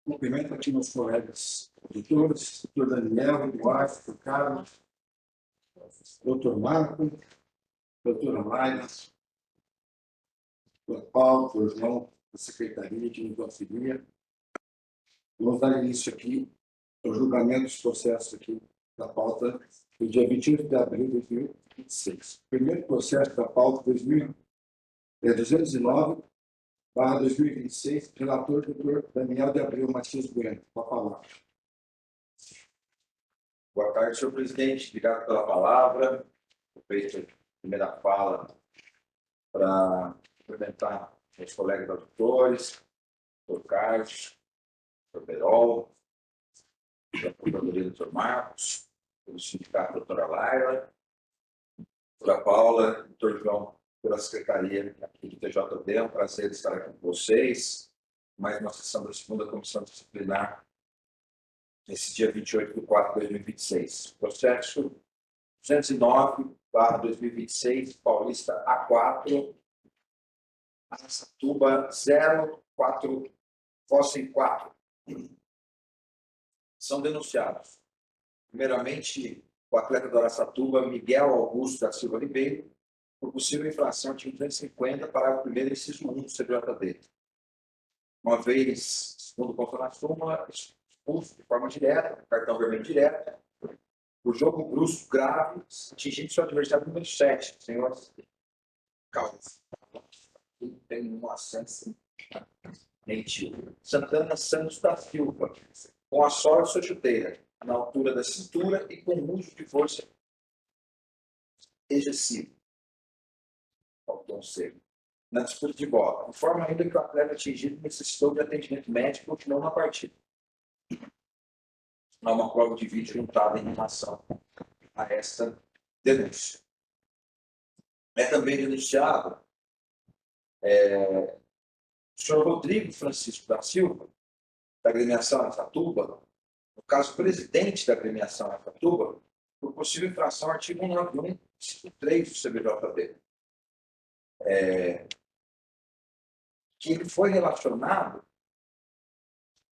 Cumprimento aqui meus colegas editores, doutor Daniel, Eduardo, doutor Carlos, doutor Marco, doutora Laila, doutor Paulo, doutor João, da Secretaria de Lusofilia. Vamos dar início aqui ao julgamento dos processos aqui da pauta do dia 28 de abril de 2026. O primeiro processo da pauta 209/2026, relator doutor Daniel de Abreu Matias Bueno. Com a palavra. Boa tarde, senhor presidente. Obrigado pela palavra. Eu feito a primeira fala para cumprimentar meus colegas auditores, doutor Carlos, doutor Berol, da Procuradoria do doutor Marcos, do Sindicato doutora Laila, doutora Paula, doutor João, pela Secretaria aqui do TJD. É um prazer estar aqui com vocês. Mais uma sessão da segunda Comissão Disciplinar nesse dia 28/4/2026. Processo 209/2026, Paulista A4, Araçatuba 040, Fossem 4. São denunciados, primeiramente, o atleta do Araçatuba, Miguel Augusto da Silva Ribeiro, por possível infração ao artigo 250, parágrafo 1º, inciso 1 do CJD. Uma vez, segundo consta na súmula, expulso de forma direta, cartão vermelho direto, por jogo brusco grave, atingindo seu adversário número 7, senhor Carlos. Tem um acesso Santana Santos da Silva, com a sola de sua chuteira, na altura da cintura e com uso de força excessiva. Faltou um seco. Na disputa de bola. Informa ainda que o atleta atingido necessitou de atendimento médico e continuou na partida. Há uma prova de vídeo juntada em relação a esta denúncia. É também denunciado o senhor Rodrigo Francisco da Silva, da agremiação Araçatuba, no caso presidente da agremiação Araçatuba, por possível infração ao artigo 191, inciso 3 do CBJD. Que ele foi relacionado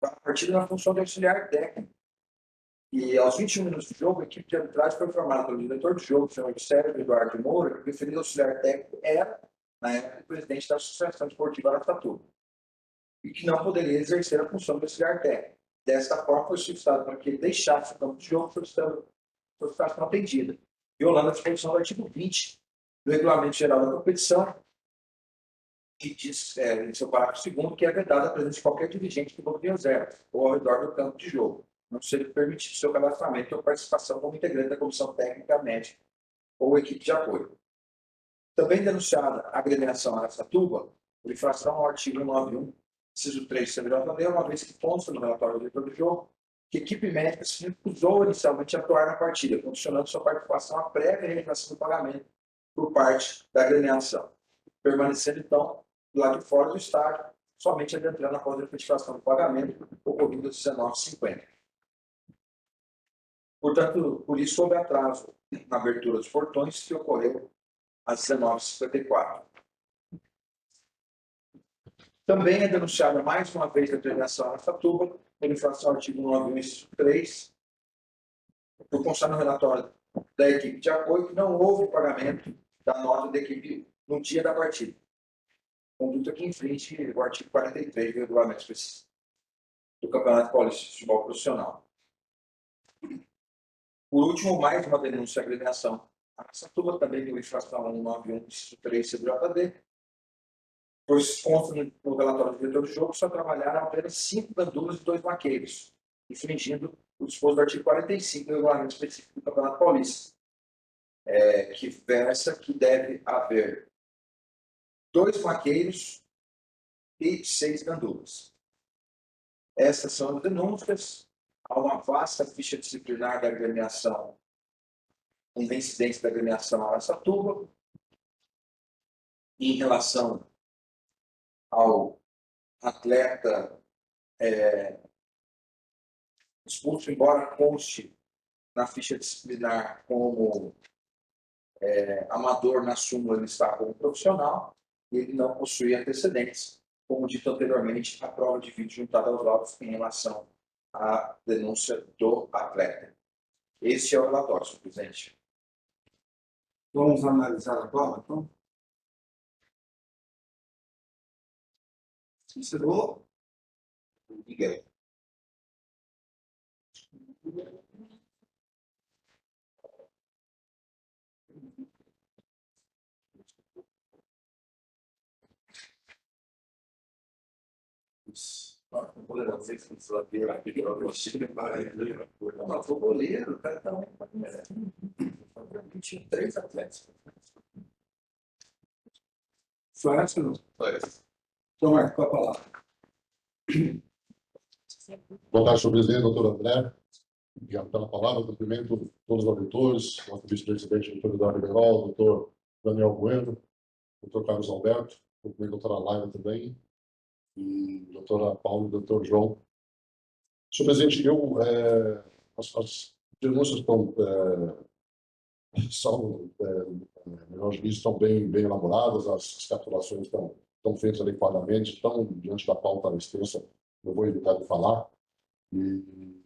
a partir da função de auxiliar técnico. E aos 21 minutos de jogo, a equipe de arbitragem foi informada pelo diretor de jogo, o senhor Sérgio Eduardo Moura, que o referido auxiliar técnico era, na época, o presidente da Associação Esportiva Araçatuba, e que não poderia exercer a função de auxiliar técnico. Desta forma, foi solicitado para que ele deixasse o campo de jogo, solicitação atendida, violando a disposição do artigo 20 do Regulamento Geral da Competição, que diz, em seu parágrafo 2º, que é vedada a presença de qualquer dirigente do banco de reserva ou ao redor do campo de jogo, não sendo permitido seu cadastramento ou participação como integrante da comissão técnica médica ou equipe de apoio. Também denunciada a agremiação Araçatuba por infração ao artigo 191, inciso 3 do CBJD, uma vez que consta no relatório do diretor do jogo que a equipe médica se recusou inicialmente a atuar na partida, condicionando sua participação à prévia realização do pagamento por parte da agremiação, permanecendo, então, do lado de fora do estádio, somente adentrando após a efetivação do pagamento, ocorrido às 19h50. Portanto, por isso houve atraso na abertura dos portões, que ocorreu às 19h54. Também é denunciada mais uma vez a agremiação Araçatuba, por infração ao artigo 191, inciso 3, por constar no relatório da equipe de apoio que não houve pagamento da nota da equipe no dia da partida. Conduta que infringe o artigo 43 do Regulamento Específico do Campeonato Paulista de Futebol Profissional. Por último, mais uma denúncia à agremiação Araçatuba, também pela infração 191, inciso 3 CBJD, pois consta no relatório do diretor do jogo só trabalharam apenas 5 gandulas e 2 maqueiros, infringindo o disposto do artigo 45 do Regulamento Específico do Campeonato Paulista, que versa que deve haver 2 maqueiros e 6 gandulas. Essas são as denúncias. Há uma vasta ficha disciplinar da agremiação, com incidência da agremiação Araçatuba, em relação ao atleta expulso, embora conste na ficha disciplinar como amador, na súmula ele está como profissional, e ele não possui antecedentes como dito anteriormente, a prova de vídeo juntada aos autos em relação à denúncia do atleta. Este é o relatório, senhor presidente. Vamos analisar agora, então. Cícero. Miguel. Não, foi goleiro, o cara tá 23 atletas. Só essa não? Olha, Então, Marco, com a palavra. Boa tarde, senhor presidente, doutor André. Obrigado pela palavra. Cumprimento todos os auditores, nosso vice-presidente, doutor Eduardo Berol, doutor Daniel Bueno, doutor Carlos Alberto, cumprimento a doutora Laila também, e doutora Paula e doutor João. Senhor presidente, as denúncias nós vimos, estão bem elaboradas, as capitulações estão feitas adequadamente, estão diante da pauta extensa, eu vou evitar de falar, e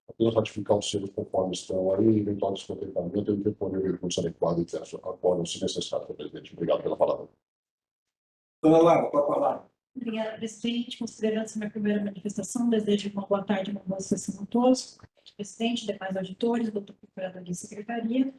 apenas ratificar os selos conforme estão aí, eventual descontentamento, eu interponho o recurso adequado e peço apoio, se necessário, senhor presidente. Obrigado pela palavra. Dona Lara, com a palavra. Obrigada, presidente. Considerando essa minha primeira manifestação, desejo uma boa tarde e uma boa sessão a todos. Presidente, demais auditores, doutor procurador de secretaria.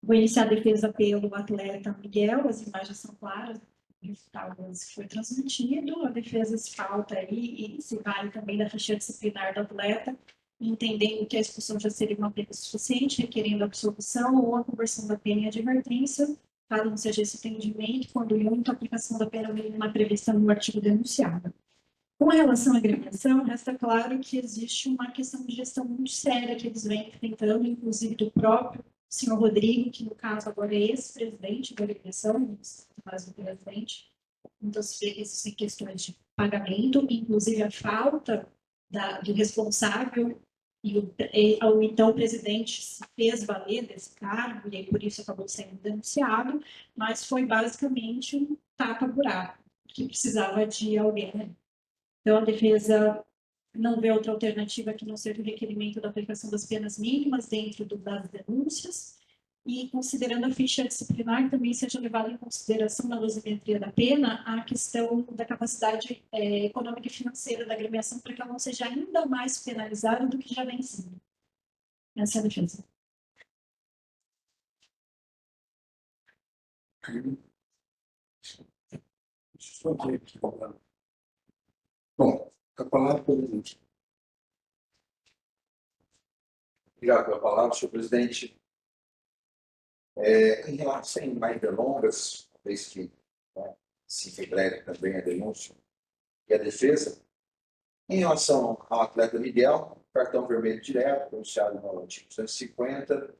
Vou iniciar a defesa pelo atleta Miguel, as imagens são claras, o resultado que foi transmitido, a defesa se pauta aí e se vale também da ficha disciplinar do atleta, entendendo que a expulsão já seria uma pena suficiente, requerendo absolução ou a conversão da pena em advertência, caso não seja esse entendimento, quando muito a aplicação da pena mínima prevista no artigo denunciado. Com relação à agremiação, resta claro que existe uma questão de gestão muito séria que eles vêm enfrentando, inclusive do próprio senhor Rodrigo, que no caso agora é ex-presidente da agremiação, não mais do presidente. Então, se vê que existem questões de pagamento, inclusive a falta do responsável e o então presidente se fez valer desse cargo, e aí por isso acabou sendo denunciado, mas foi basicamente um tapa-buraco, que precisava de alguém, né? Então, a defesa não vê outra alternativa que não seja o requerimento da aplicação das penas mínimas dentro das denúncias e, considerando a ficha disciplinar, também seja levada em consideração na dosimetria da pena a questão da capacidade econômica e financeira da agremiação para que ela não seja ainda mais penalizada do que já vem sendo. Essa é a defesa. Bom, com a palavra, presidente. obrigado pela palavra, senhor presidente. Em relação a mais delongas, vez que se foi breve também a denúncia e a defesa, em relação ao atleta Miguel, cartão vermelho direto, denunciado no artigo 250,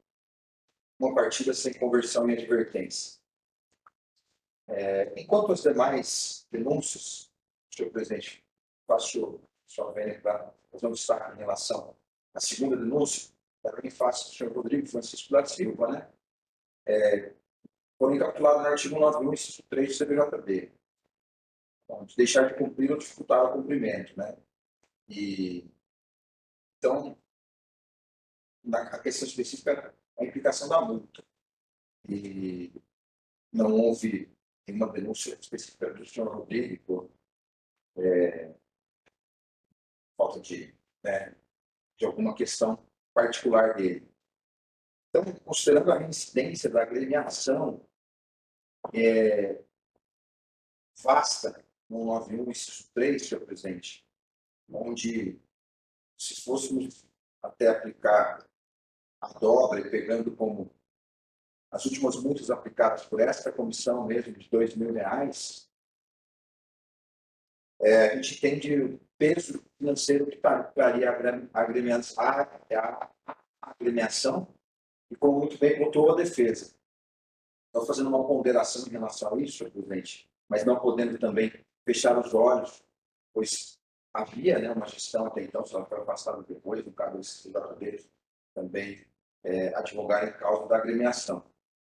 uma partida sem conversão e advertência. Enquanto as demais denúncias, senhor presidente, faço só para fazer um destaque em relação à segunda denúncia, também faço o senhor Rodrigo Francisco da Silva, né? Foram capturados no artigo 91, inciso 3 do CBJB. Então, de deixar de cumprir ou dificultar o cumprimento, né? Então, a questão específica é a implicação da multa. E não houve nenhuma denúncia específica do senhor Rodrigo por falta de alguma questão particular dele. Então, considerando a reincidência da agremiação vasta no 91, inciso 3, senhor presidente, onde, se fôssemos até aplicar a dobra e pegando como as últimas multas aplicadas por esta comissão mesmo de R$2.000, a gente entende o peso financeiro que traria a agremiação e, como muito bem pontuou a defesa. Estamos fazendo uma ponderação em relação a isso, senhor presidente, mas não podendo também fechar os olhos, pois havia uma gestão até então, só foi afastada depois, no caso desses cidadãos também advogar em causa da agremiação.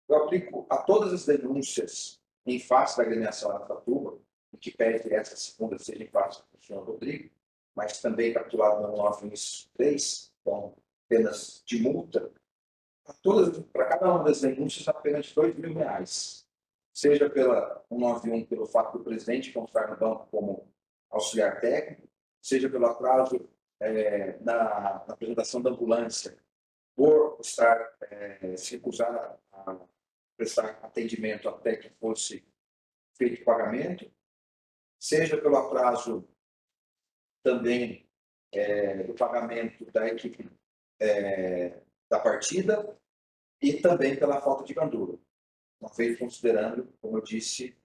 Eu aplico a todas as denúncias em face da agremiação Aracatuba em que pede essa segunda seja em face do senhor Rodrigo, mas também capturado no 913, com penas de multa, para cada uma das denúncias, apenas R$ 2.000, seja pela 191, pelo fato do presidente constar no banco como auxiliar técnico, seja pelo atraso na apresentação da ambulância, por estar se recusar a prestar atendimento até que fosse feito o pagamento, seja pelo atraso também do pagamento da equipe da partida e também pela falta de gandula, uma vez considerando, como eu disse,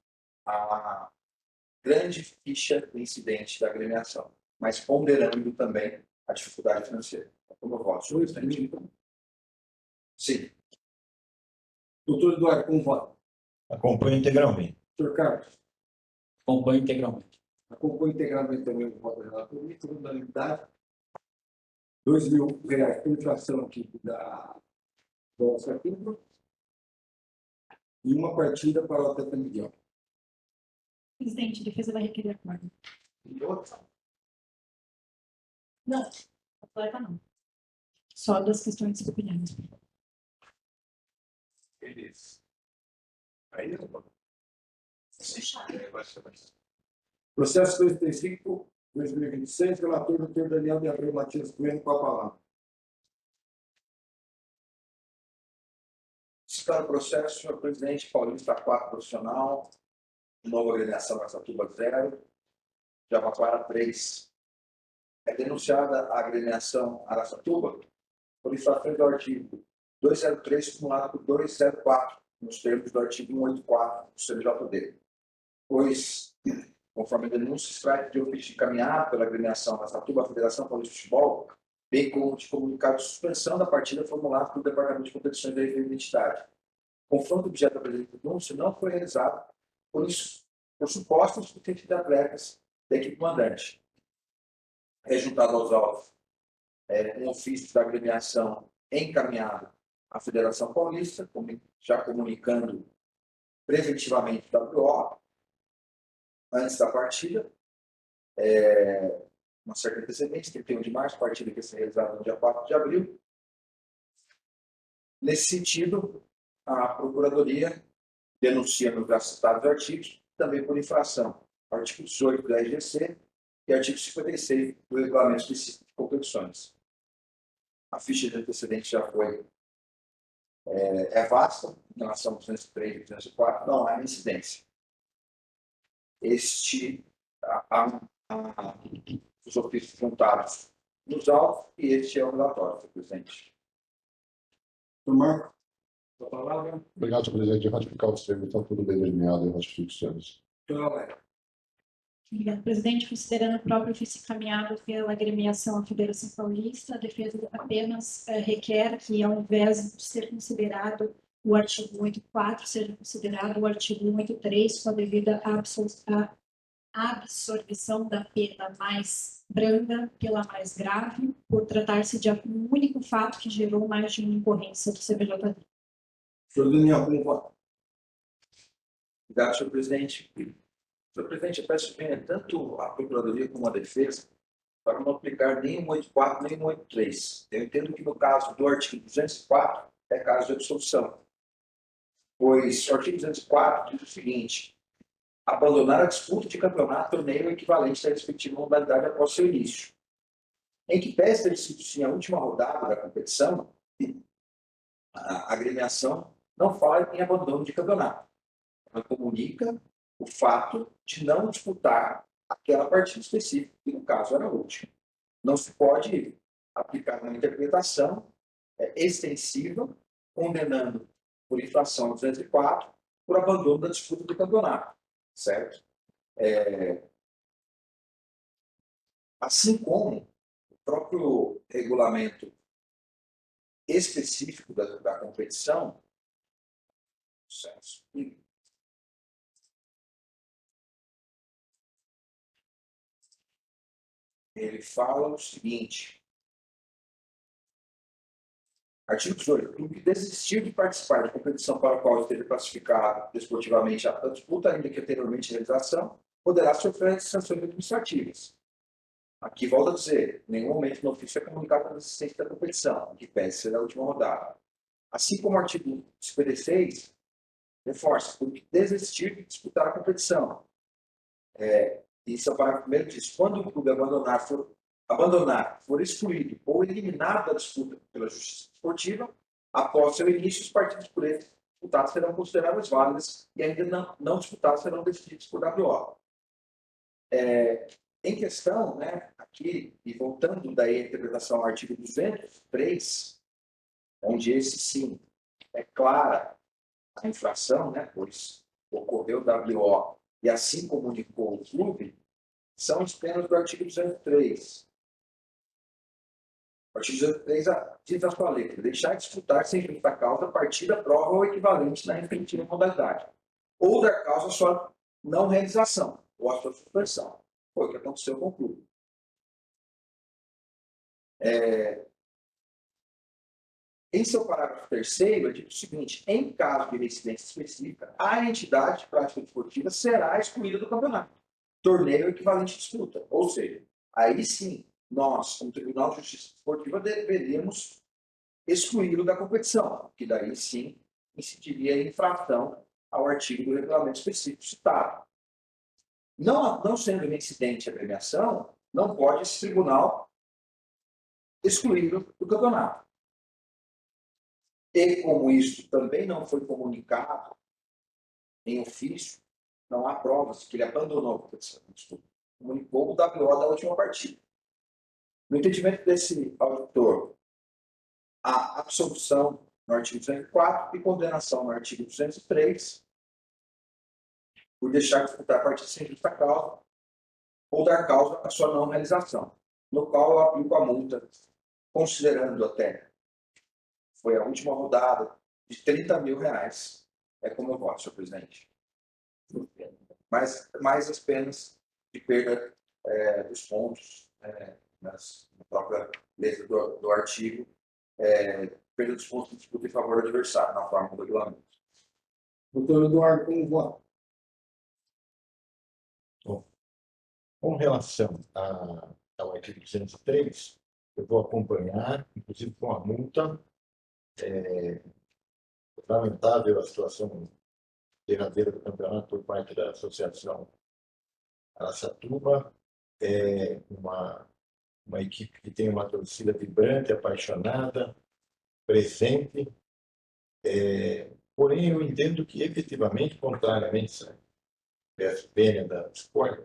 a grande ficha de incidente da agremiação, mas ponderando também a dificuldade financeira. Como eu voto? Senhor presidente, Sim. doutor Eduardo, como vota? Acompanho integralmente. Senhor Carlos, Acompanho integralmente. acompanho integralmente também o voto da relatoria, por unanimidade. R$ 2.000 por infração aqui da nossa turma e uma partida para o Atlético Miguel. Presidente, a defesa vai requerer acordo. E outra, Não, atleta não. Só das questões disciplinares. beleza. Aí eu vou. Processo 235/2026, relator doutor Daniel de Abreu Matias Bueno, com a palavra. Citado o processo, senhor presidente, Paulista 4 profissional, nova agremiação Araçatuba 0, Jabaquara 3. É denunciada a agremiação Araçatuba por infrações do artigo 203, acumulado por 204, nos termos do artigo 184 do CNJD. Pois, conforme a denúncia, se trata de ofício encaminhado pela agremiação Araçatuba à Federação Paulista de Futebol, bem como de comunicado de suspensão da partida formulado pelo Departamento de Competições da Identidade. O confronto objeto da presente denúncia não foi realizado por supostos utentes de atletas da equipe mandante. É juntado aos autos um ofício da agremiação encaminhado à Federação Paulista, já comunicando preventivamente da WO, antes da partida, uma certa antecedência, 31 de março, partida que vai ser realizada no dia 4 de abril. Nesse sentido, a Procuradoria denuncia nos já citados artigos, também por infração, artigo 18 da RGC e artigo 56 do Regulamento Específico de Competições. A ficha de antecedente já foi vasta, em relação ao 203 e 204, não há incidência. Os ofícios juntados nos autos e este é o relatório, senhor presidente. Senhor Marco, A palavra. Obrigado, senhor presidente. De ratificar o termo, está tudo bem delineado, eu ratifico os termos. senhor Alério. Obrigada, presidente. Considerando o próprio ofício encaminhado pela agremiação à Federação Paulista, a defesa apenas requer que, ao invés de ser considerado o artigo 184, seja considerado o artigo 183, com a devida absorvição da pena mais branda pela mais grave, por tratar-se de um único fato que gerou mais de uma incorrência do CBJD. Senhor Daniel, como vota? Obrigado, senhor presidente. Senhor presidente, eu peço tanto a Procuradoria como a Defesa para não aplicar nem o 184 nem o 183. Eu entendo que no caso do artigo 204 é caso de absolução, pois o artigo 204 diz o seguinte: abandonar a disputa de campeonato, torneio equivalente à respectiva modalidade após seu início. Em que pese ter sido sim a última rodada da competição, a agremiação não fala em abandono de campeonato. Ela comunica o fato de não disputar aquela partida específica, que no caso era a última. Não se pode aplicar uma interpretação extensiva, condenando por infração 204, por abandono da disputa do campeonato, certo? Assim como o próprio regulamento específico da competição, ele fala o seguinte: artigo 18. O clube que desistir de participar da competição para a qual esteja classificado desportivamente a disputa, ainda que anteriormente realização, poderá sofrer sanções administrativas. Aqui, volto a dizer, em nenhum momento no ofício é comunicado a existência da competição, que pede ser a última rodada. Assim como o artigo 56 reforça, por desistir de disputar a competição. Isso é o parágrafo 1º diz, quando o clube for excluído ou eliminado da disputa pela justiça esportiva, após seu início, os partidos por ele disputados serão considerados válidos e ainda não disputados serão decididos por WO. Em questão, né, aqui, e voltando daí à interpretação ao artigo 203, onde esse sim é clara a infração, né, pois ocorreu WO e assim comunicou o clube, são as penas do artigo 203. O artigo 203 diz a sua letra: deixar de disputar sem justa causa partida, prova ou equivalente na respectiva modalidade, ou dar causa à sua não realização ou à sua suspensão. Foi o que aconteceu com o clube. Em seu parágrafo 3º, é dito o seguinte: em caso de reincidência específica, a entidade de prática esportiva será excluída do campeonato, torneio equivalente à disputa. Ou seja, aí sim, nós, como Tribunal de Justiça Esportiva, deveríamos excluí-lo da competição, que daí sim incidiria em infração ao artigo do regulamento específico citado. Não sendo reincidente a premiação, não pode esse tribunal excluí-lo do campeonato. E como isso também não foi comunicado em ofício, não há provas que ele abandonou a competição. Comunicou o WO da última partida. No entendimento desse auditor, a absolução no artigo 204 e condenação no artigo 203 por deixar de disputar a partida sem justa causa ou dar causa à sua não realização, no qual eu aplico a multa, considerando até foi a última rodada de R$30 mil. É como eu voto, senhor presidente. Mais as penas de perda dos pontos, na própria letra do artigo, perda dos pontos de disputa em favor do adversário, na forma do regulamento. Doutor Eduardo, como voto? Com relação ao artigo 203, eu vou acompanhar, inclusive com a multa. Lamentável a situação derradeira do campeonato por parte da Associação Araçatuba. É uma equipe que tem uma torcida vibrante, apaixonada, presente. Porém, eu entendo que, efetivamente, contrariamente à PSPN da Sport,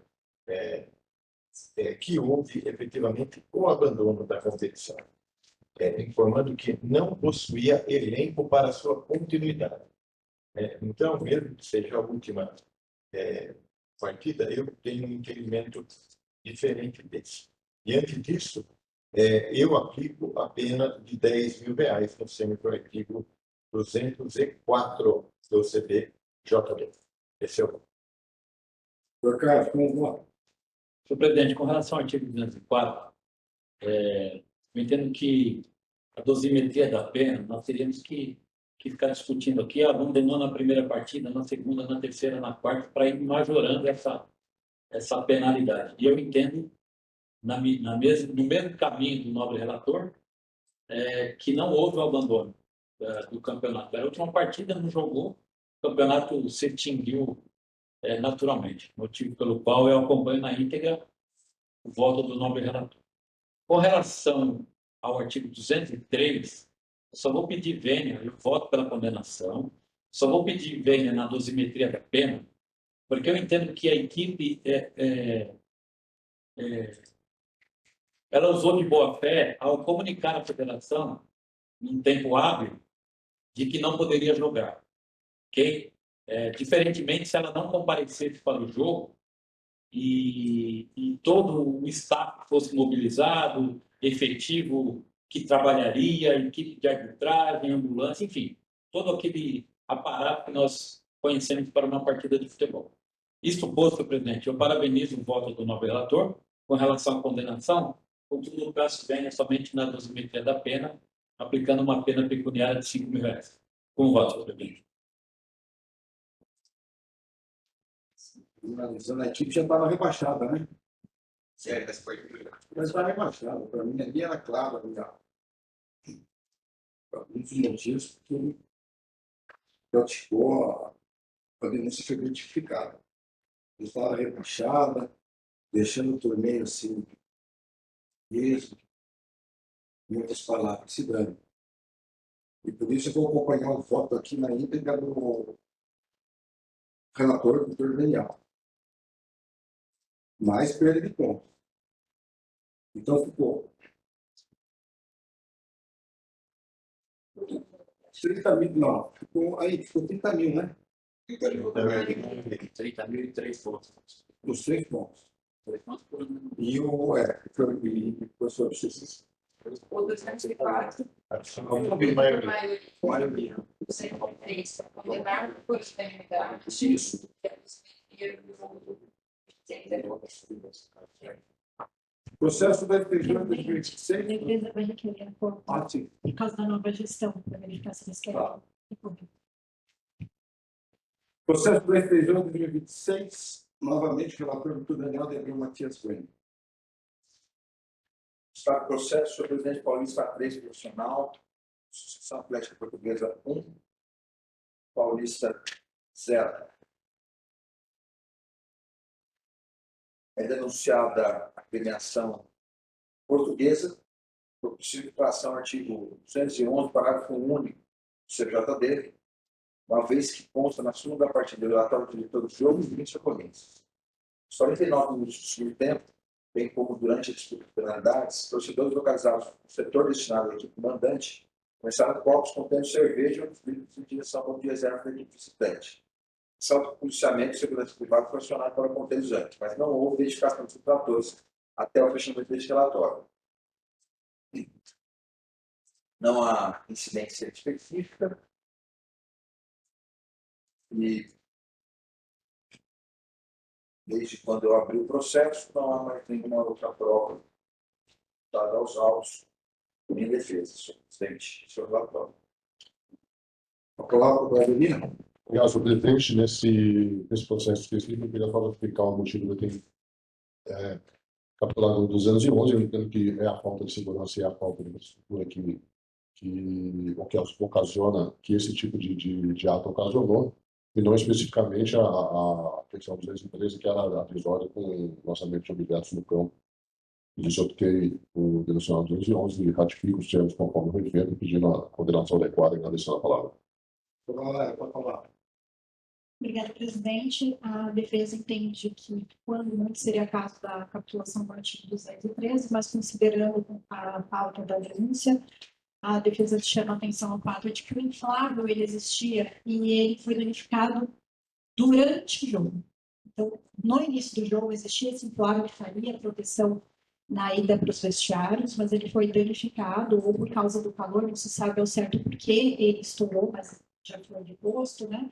que houve, efetivamente, o abandono da competição, informando que não possuía elenco para sua continuidade. Então, mesmo que seja a última partida, eu tenho um entendimento diferente desse. Diante disso, eu aplico a pena de R$10 mil, conforme o artigo 204 do CBJB. Esse é o Doutor Carlos, como voto? Senhor presidente, com relação ao artigo 204, eu entendo que a dosimetria da pena, nós teríamos que ficar discutindo aqui, abandonou na primeira partida, na segunda, na terceira, na quarta, para ir majorando essa penalidade. E eu entendo, no mesmo caminho do nobre relator, que não houve o abandono do campeonato. A última partida não jogou, o campeonato se extinguiu naturalmente, motivo pelo qual eu acompanho na íntegra o voto do nobre relator. Com relação ao artigo 203, eu só vou pedir vênia, eu voto pela condenação, só vou pedir vênia na dosimetria da pena, porque eu entendo que a equipe ela usou de boa fé ao comunicar à federação, em tempo hábil, de que não poderia jogar. Okay? Diferentemente, se ela não comparecesse para o jogo e todo o staff fosse mobilizado, efetivo, que trabalharia, equipe de arbitragem, ambulância, enfim, todo aquele aparato que nós conhecemos para uma partida de futebol. Isso posto, presidente, eu parabenizo o voto do nobre relator com relação à condenação, contudo, eu peço vênia somente na dosimetria da pena, aplicando uma pena pecuniária de R$5 mil. Com o voto, senhor presidente. analisando a equipe, já estava rebaixada, né? Sério, essa foi. Mas estava rebaixada. Para mim, ali era claro, ali, ó. Por alguns motivos, porque praticou a denúncia foi identificada. Estava rebaixada, deixando o torneio assim, mesmo, em outras palavras, se dane. E por isso eu vou acompanhar o voto aqui na íntegra do relator, doutor Daniel. Mais perda de pontos. Então ficou 30 mil, não, ficou 30 mil, né? 30.003 pontos. Os 3 pontos. 3 pontos por ano. E o professor X. O 204, Maioria. 103, para condenar por unanimidade. Isso. Processo da FPJ A 2026. defesa vai requerer acordo Sim. por causa da nova gestão, para verificar se eles querem. Processo do FPJ 2026. Novamente, relator doutor Daniel Debreu Matias Bueno. Está o processo sobre o presidente Paulista 3 profissional, Associação Atlética Portuguesa 1, Paulista 0. É denunciada a premiação portuguesa por possível infração ao artigo 211, parágrafo único do CJD, uma vez que consta na segunda parte do relatório do diretor do jogo e 20 ocorrências. Os 49 minutos do segundo tempo, bem como durante a disputa de penalidades, torcedores localizados no setor destinado à equipe mandante começaram copos contendo cerveja e outros líquidos em direção ao de reserva da equipe visitante. Salto policiamento e segurança privada foi acionado para conter os antes, mas não houve identificação dos infratores até o fechamento deste relatório. Não há incidência específica e, desde quando eu abri o processo, não há mais nenhuma outra prova dada aos autos em defesa, senhor presidente, seu relatório. A palavra para a Adelina. Obrigado, senhor presidente. Nesse processo específico, eu queria só explicar o motivo de ter capturado o 211, eu entendo que é a falta de segurança e a falta de estrutura que ocasiona, que esse tipo de ato ocasionou, e não especificamente a questão 213, que era a episódio com o lançamento de objetos no campo. E isso eu toquei o direcional 211 e ratifico os termos conforme o referido, pedindo a coordenação adequada e agradecendo a palavra. Pode falar. Obrigada, presidente. A defesa entende que, quando muito, seria caso da capitulação do artigo 213, mas considerando a pauta da denúncia, a defesa chama atenção ao fato de que o inflável ele existia e ele foi danificado durante o jogo. Então, no início do jogo, existia esse inflável que faria proteção na ida para os vestiários, mas ele foi danificado ou por causa do calor, não se sabe ao certo por que ele estourou, mas já foi deposto, né?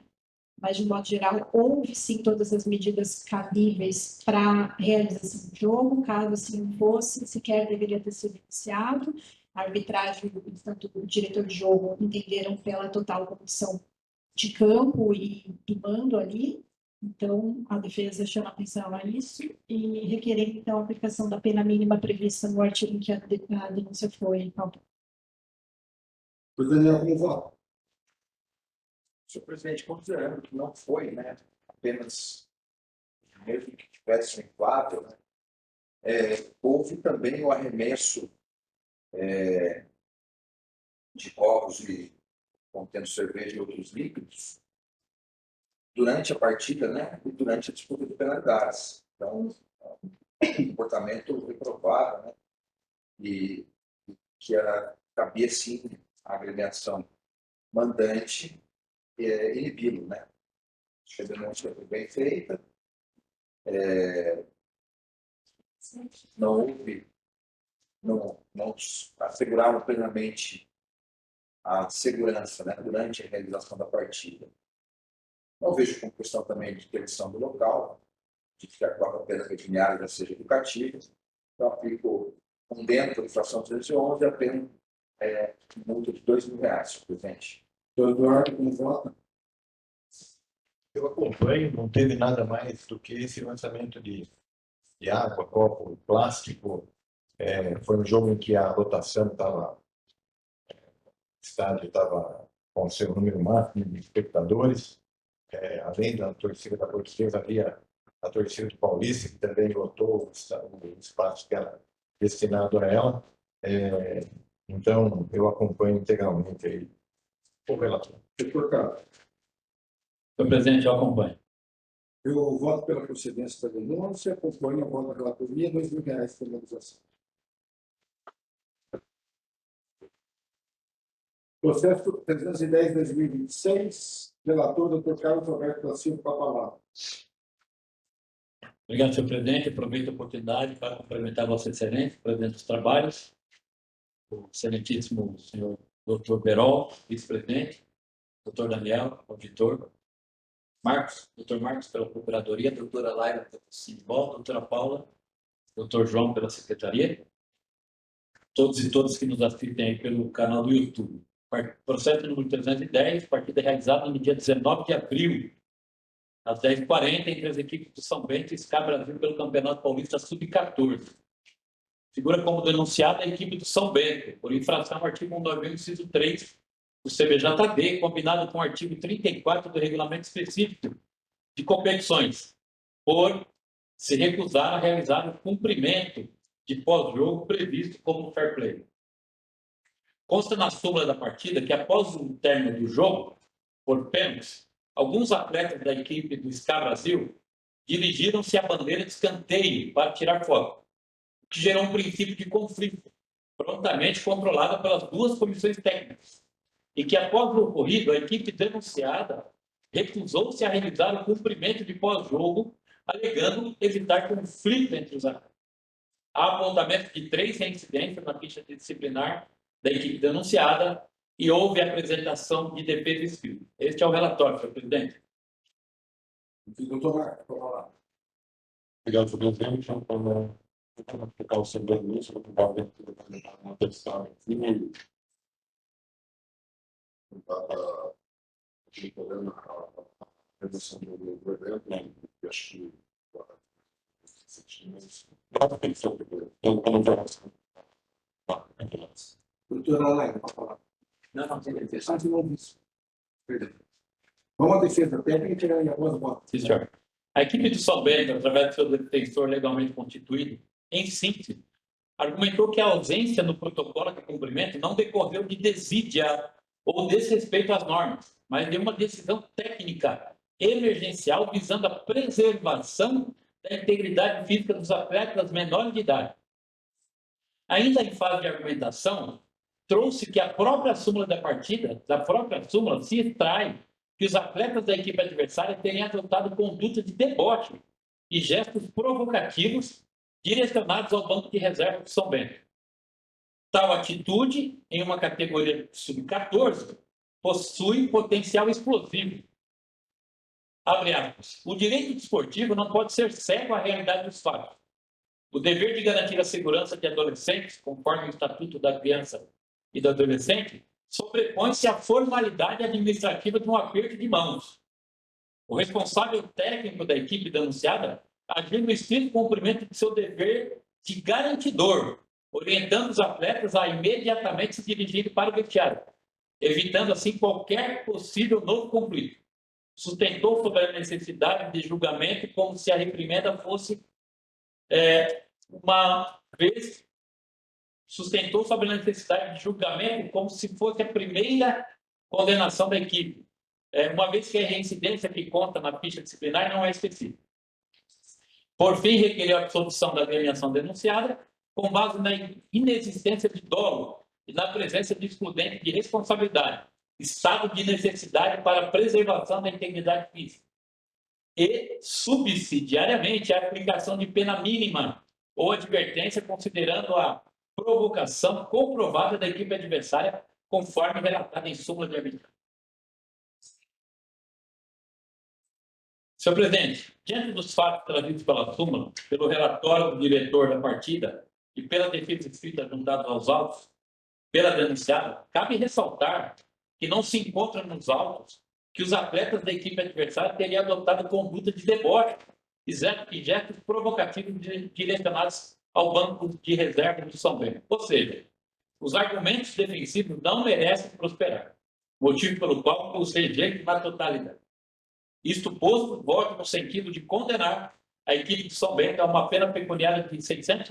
Mas, de modo geral, houve sim todas as medidas cabíveis para a realização do jogo. Caso assim não fosse, sequer deveria ter sido iniciado. A arbitragem, tanto o diretor de jogo, entenderam pela total condição de campo e do mando ali. Então, a defesa chama atenção a isso e requerer, então, a aplicação da pena mínima prevista no artigo em que a denúncia foi pautada. Doutor Daniel, como voto? Senhor presidente, considerando que não foi, né, apenas, mesmo que tivesse um inflável, né, houve também o arremesso de copos contendo cerveja e outros líquidos durante a partida, né, e durante a disputa de penalidades. Então, comportamento reprovável, né, e que cabia sim a agremiação mandante inibi-lo, né? Acho que a denúncia foi bem feita. Não houve, não asseguraram plenamente a segurança, né, durante a realização da partida. Não vejo como questão também de interdição do local, de que a própria pena pecuniária já seja educativa. Então, aplico, condeno por infração 211, a pena multa de R$ 2.000, presidente. Doutor Eduardo, como voto? Eu acompanho, não teve nada mais do que esse lançamento de água, copo, plástico. Foi um jogo em que a lotação estava, o estádio estava com o seu número máximo de espectadores. Além da torcida da Portuguesa, havia a torcida do Paulista, que também lotou o espaço que era destinado a ela. Então, eu acompanho integralmente aí o relator. Doutor Carlos, Senhor presidente, eu acompanho. eu voto pela procedência da denúncia, acompanho a voto da relatoria, R$2.000 de finalização. Processo 310/2026, relator, doutor Carlos Alberto da Silva, com a palavra. Obrigado, senhor presidente. Aproveito a oportunidade para cumprimentar Vossa Excelência, presidente dos trabalhos, o excelentíssimo senhor doutor Berol, vice-presidente, doutor Daniel, auditor, doutor Marcos pela Procuradoria, doutora Laila pelo Sindical, doutora Paula, doutor João pela Secretaria, todos e todas que nos assistem aí pelo canal do YouTube. Processo número 310, partida realizada no dia 19 de abril, às 10h40, entre as equipes do São Bento e SCA Brasil pelo Campeonato Paulista Sub-14. Figura como denunciada a equipe do São Bento, por infração ao artigo 191, inciso 3 do CBJD, combinado com o artigo 34 do Regulamento Específico de Competições, por se recusar a realizar o cumprimento de pós-jogo previsto como fair play. Consta na súmula da partida que, após o término do jogo, por pênaltis, alguns atletas da equipe do SCA Brasil dirigiram-se à bandeira de escanteio para tirar foto, o que gerou um princípio de conflito, prontamente controlado pelas duas comissões técnicas, e que, após o ocorrido, a equipe denunciada recusou-se a realizar o cumprimento de pós-jogo, alegando evitar conflito entre os atletas. Há apontamento de 3 reincidências na ficha disciplinar da equipe denunciada e houve apresentação de defesa escrita. Este é o relatório, senhor presidente. Doutor Marcos, com a palavra. Obrigado, senhor presidente. Então, aplicar o seu denúncia, vou tentar uma petição aqui. Para a redução do evento, né? Eu acho que nada tem que ser eu não vou. Doutora Laila, com a palavra. Não, tem defesa. Ah, de novo isso. Perdão. Vamos à defesa técnica e após o voto. Sim, senhor. A equipe do São Bento, através do seu defensor legalmente constituído, em síntese, argumentou que a ausência no protocolo de cumprimento não decorreu de desídia ou desrespeito às normas, mas de uma decisão técnica emergencial visando a preservação da integridade física dos atletas menores de idade. Ainda em fase de argumentação, trouxe que a própria súmula da partida, da própria súmula, se extrai que os atletas da equipe adversária teriam adotado conduta de deboche e gestos provocativos direcionados ao banco de reserva do São Bento. Tal atitude, em uma categoria sub-14, possui potencial explosivo. Abre aspas. O direito desportivo não pode ser cego à realidade dos fatos. O dever de garantir a segurança de adolescentes, conforme o Estatuto da Criança e do Adolescente, sobrepõe-se à formalidade administrativa de um aperto de mãos. O responsável técnico da equipe denunciada agiu no estrito cumprimento de seu dever de garantidor, orientando os atletas a imediatamente se dirigirem para o vestiário, evitando assim qualquer possível novo conflito. Sustentou sobre a necessidade de julgamento como se a reprimenda fosse sustentou sobre a necessidade de julgamento como se fosse a primeira condenação da equipe, uma vez que a reincidência que consta na ficha disciplinar não é específica. Por fim, requereu a absolvição da agremiação denunciada, com base na inexistência de dolo e na presença de excludente de responsabilidade, estado de necessidade para a preservação da integridade física, e, subsidiariamente, a aplicação de pena mínima ou advertência, considerando a provocação comprovada da equipe adversária, conforme relatada em súmula de arbitragem. Senhor presidente, diante dos fatos trazidos pela súmula, pelo relatório do diretor da partida e pela defesa escrita juntada aos autos, pela denunciada, cabe ressaltar que não se encontra nos autos que os atletas da equipe adversária teriam adotado conduta de deboche e gestos provocativos direcionados ao banco de reserva do São Bento. Ou seja, os argumentos defensivos não merecem prosperar, motivo pelo qual os rejeito na totalidade. Isto posto, voto no sentido de condenar a equipe de São Bento a uma pena pecuniária de R$ 600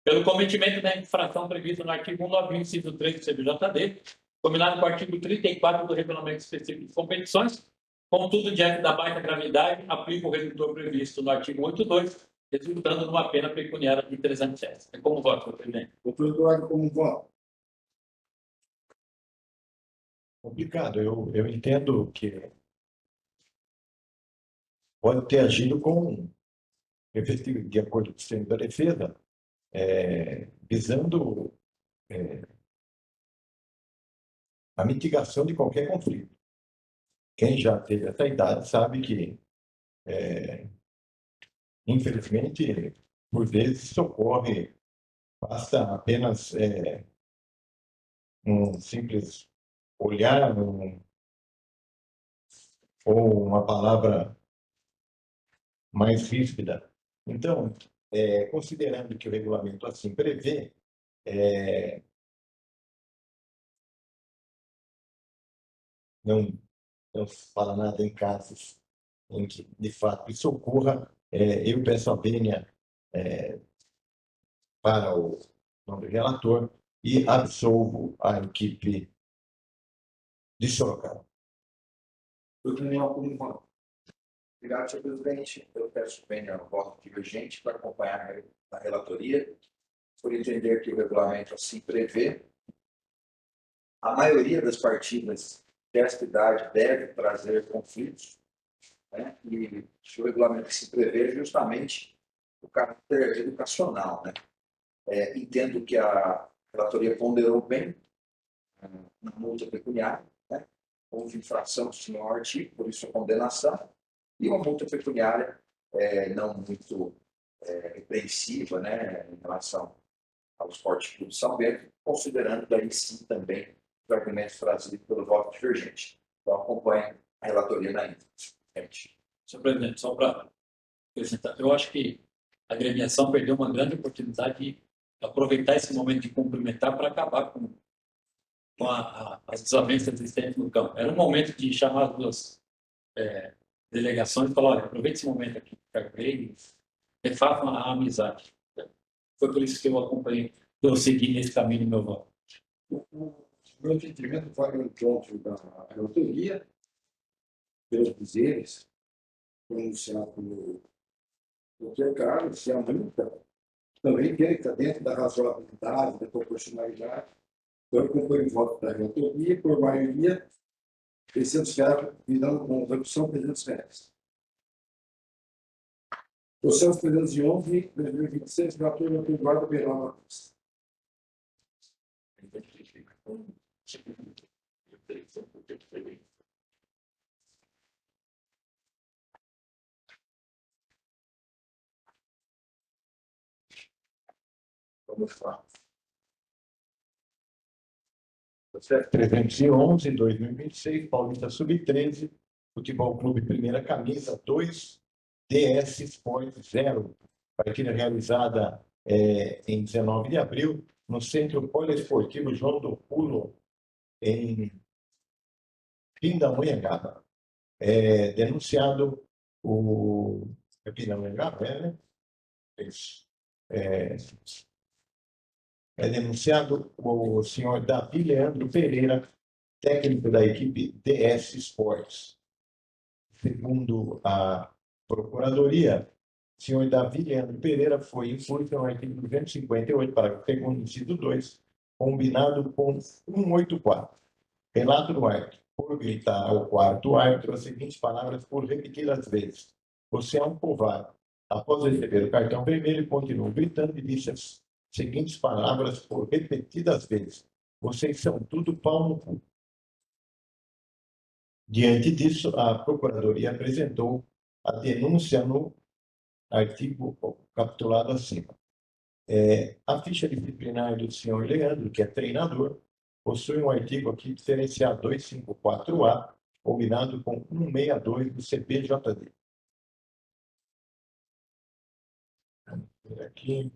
pelo cometimento da infração prevista no artigo 191, inciso 3 do CBJD, combinado com o artigo 34 do Regulamento Específico de Competições. Contudo, diante da baixa gravidade, aplica o redutor previsto no artigo 82, resultando numa pena pecuniária de R$ 300. É como voto, senhor presidente. Doutor Eduardo, como voto? Complicado. Eu entendo que pode ter agido com, de acordo com o sistema da defesa, visando a mitigação de qualquer conflito. Quem já teve essa idade sabe que, infelizmente, por vezes isso ocorre, basta apenas um simples olhar ou uma palavra mais ríspida. Então, considerando que o regulamento assim prevê, não se fala nada em casos em que, de fato, isso ocorra, eu peço a vênia para o nome do relator e absolvo a equipe de Sorocaba. Doutor Daniel, como voto? Obrigado, senhor presidente. Eu peço bem um voto divergente para acompanhar a relatoria, por entender que o regulamento assim prevê. A maioria das partidas desta idade deve trazer conflitos, né? E o regulamento assim prevê justamente o caráter educacional, né? Entendo que a relatoria ponderou bem na multa pecuniária, né? Houve infração sim ao artigo, por isso a condenação, e uma multa pecuniária não muito repreensiva, né, em relação ao Esporte Clube São Bento, considerando daí sim também os argumentos trazidos pelo voto divergente. Então, acompanhe a relatoria na íntegra. Senhor presidente, só para acrescentar, eu acho que a agremiação perdeu uma grande oportunidade de aproveitar esse momento de cumprimentar para acabar com as desavenças existentes no campo. Era um momento de chamar as duas delegações e falar: olha, aproveite esse momento aqui para ver e refaçam a amizade. Foi por isso que eu acompanhei, eu segui nesse caminho do meu voto. O meu entendimento foi no encontro da relatoria, pelos dizeres, foi anunciado pelo doutor Carlos, e a multa também tem que estar dentro da razoabilidade, da proporcionalidade. Então, eu acompanho o voto da relatoria, por maioria, R$ 600, virando com redução de R$ 300. Processo 311, 2026, relator doutor Eduardo Beirão. Vamos lá. 311, 2026, Paulista Sub-13, Futebol Clube Primeira Camisa 2, DS Sport 0. Partida realizada em 19 de abril, no Centro Poliesportivo João do Pulo, em Pindamonhangaba. Denunciado o... É Pindamonhangaba, né? Isso. Denunciado o senhor Davi Leandro Pereira, técnico da equipe DS Sports. Segundo a Procuradoria, o senhor Davi Leandro Pereira foi influído no artigo 258, parágrafo 2º, inciso 2, combinado com 184. Relato do árbitro: por gritar ao quarto árbitro as seguintes palavras por repetidas vezes: você é um covarde. Após receber o cartão vermelho, continuou gritando e disse as seguintes palavras por repetidas vezes: vocês são tudo pau no cu. Diante disso, a Procuradoria apresentou a denúncia no artigo capitulado acima. A ficha disciplinar do senhor Leandro, que é treinador, possui um artigo aqui diferenciado 254A, combinado com 162 do CPJD. Vamos ver aqui.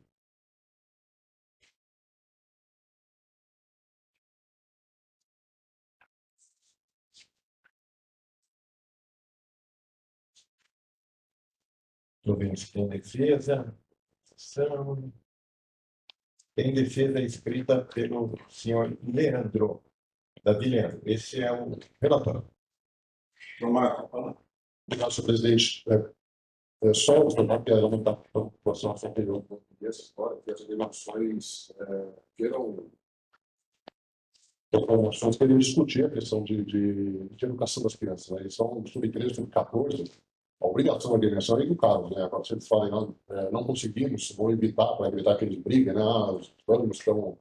Estou vendo se tem defesa. Tem defesa escrita pelo senhor Leandro, Davi Leandro. Esse é o relatório. Marco, fala. Obrigado, senhor presidente. Só observar que ela não está com população anterior do português, história, que as animações viram informações que ele discutir a questão de educação das crianças. Né? Eles são sub-13, sub-14, a obrigação da direção é educá-los. Né? Agora, se eles falam, não conseguimos, vou evitar, para evitar que eles briguem, né? Os ânimos estão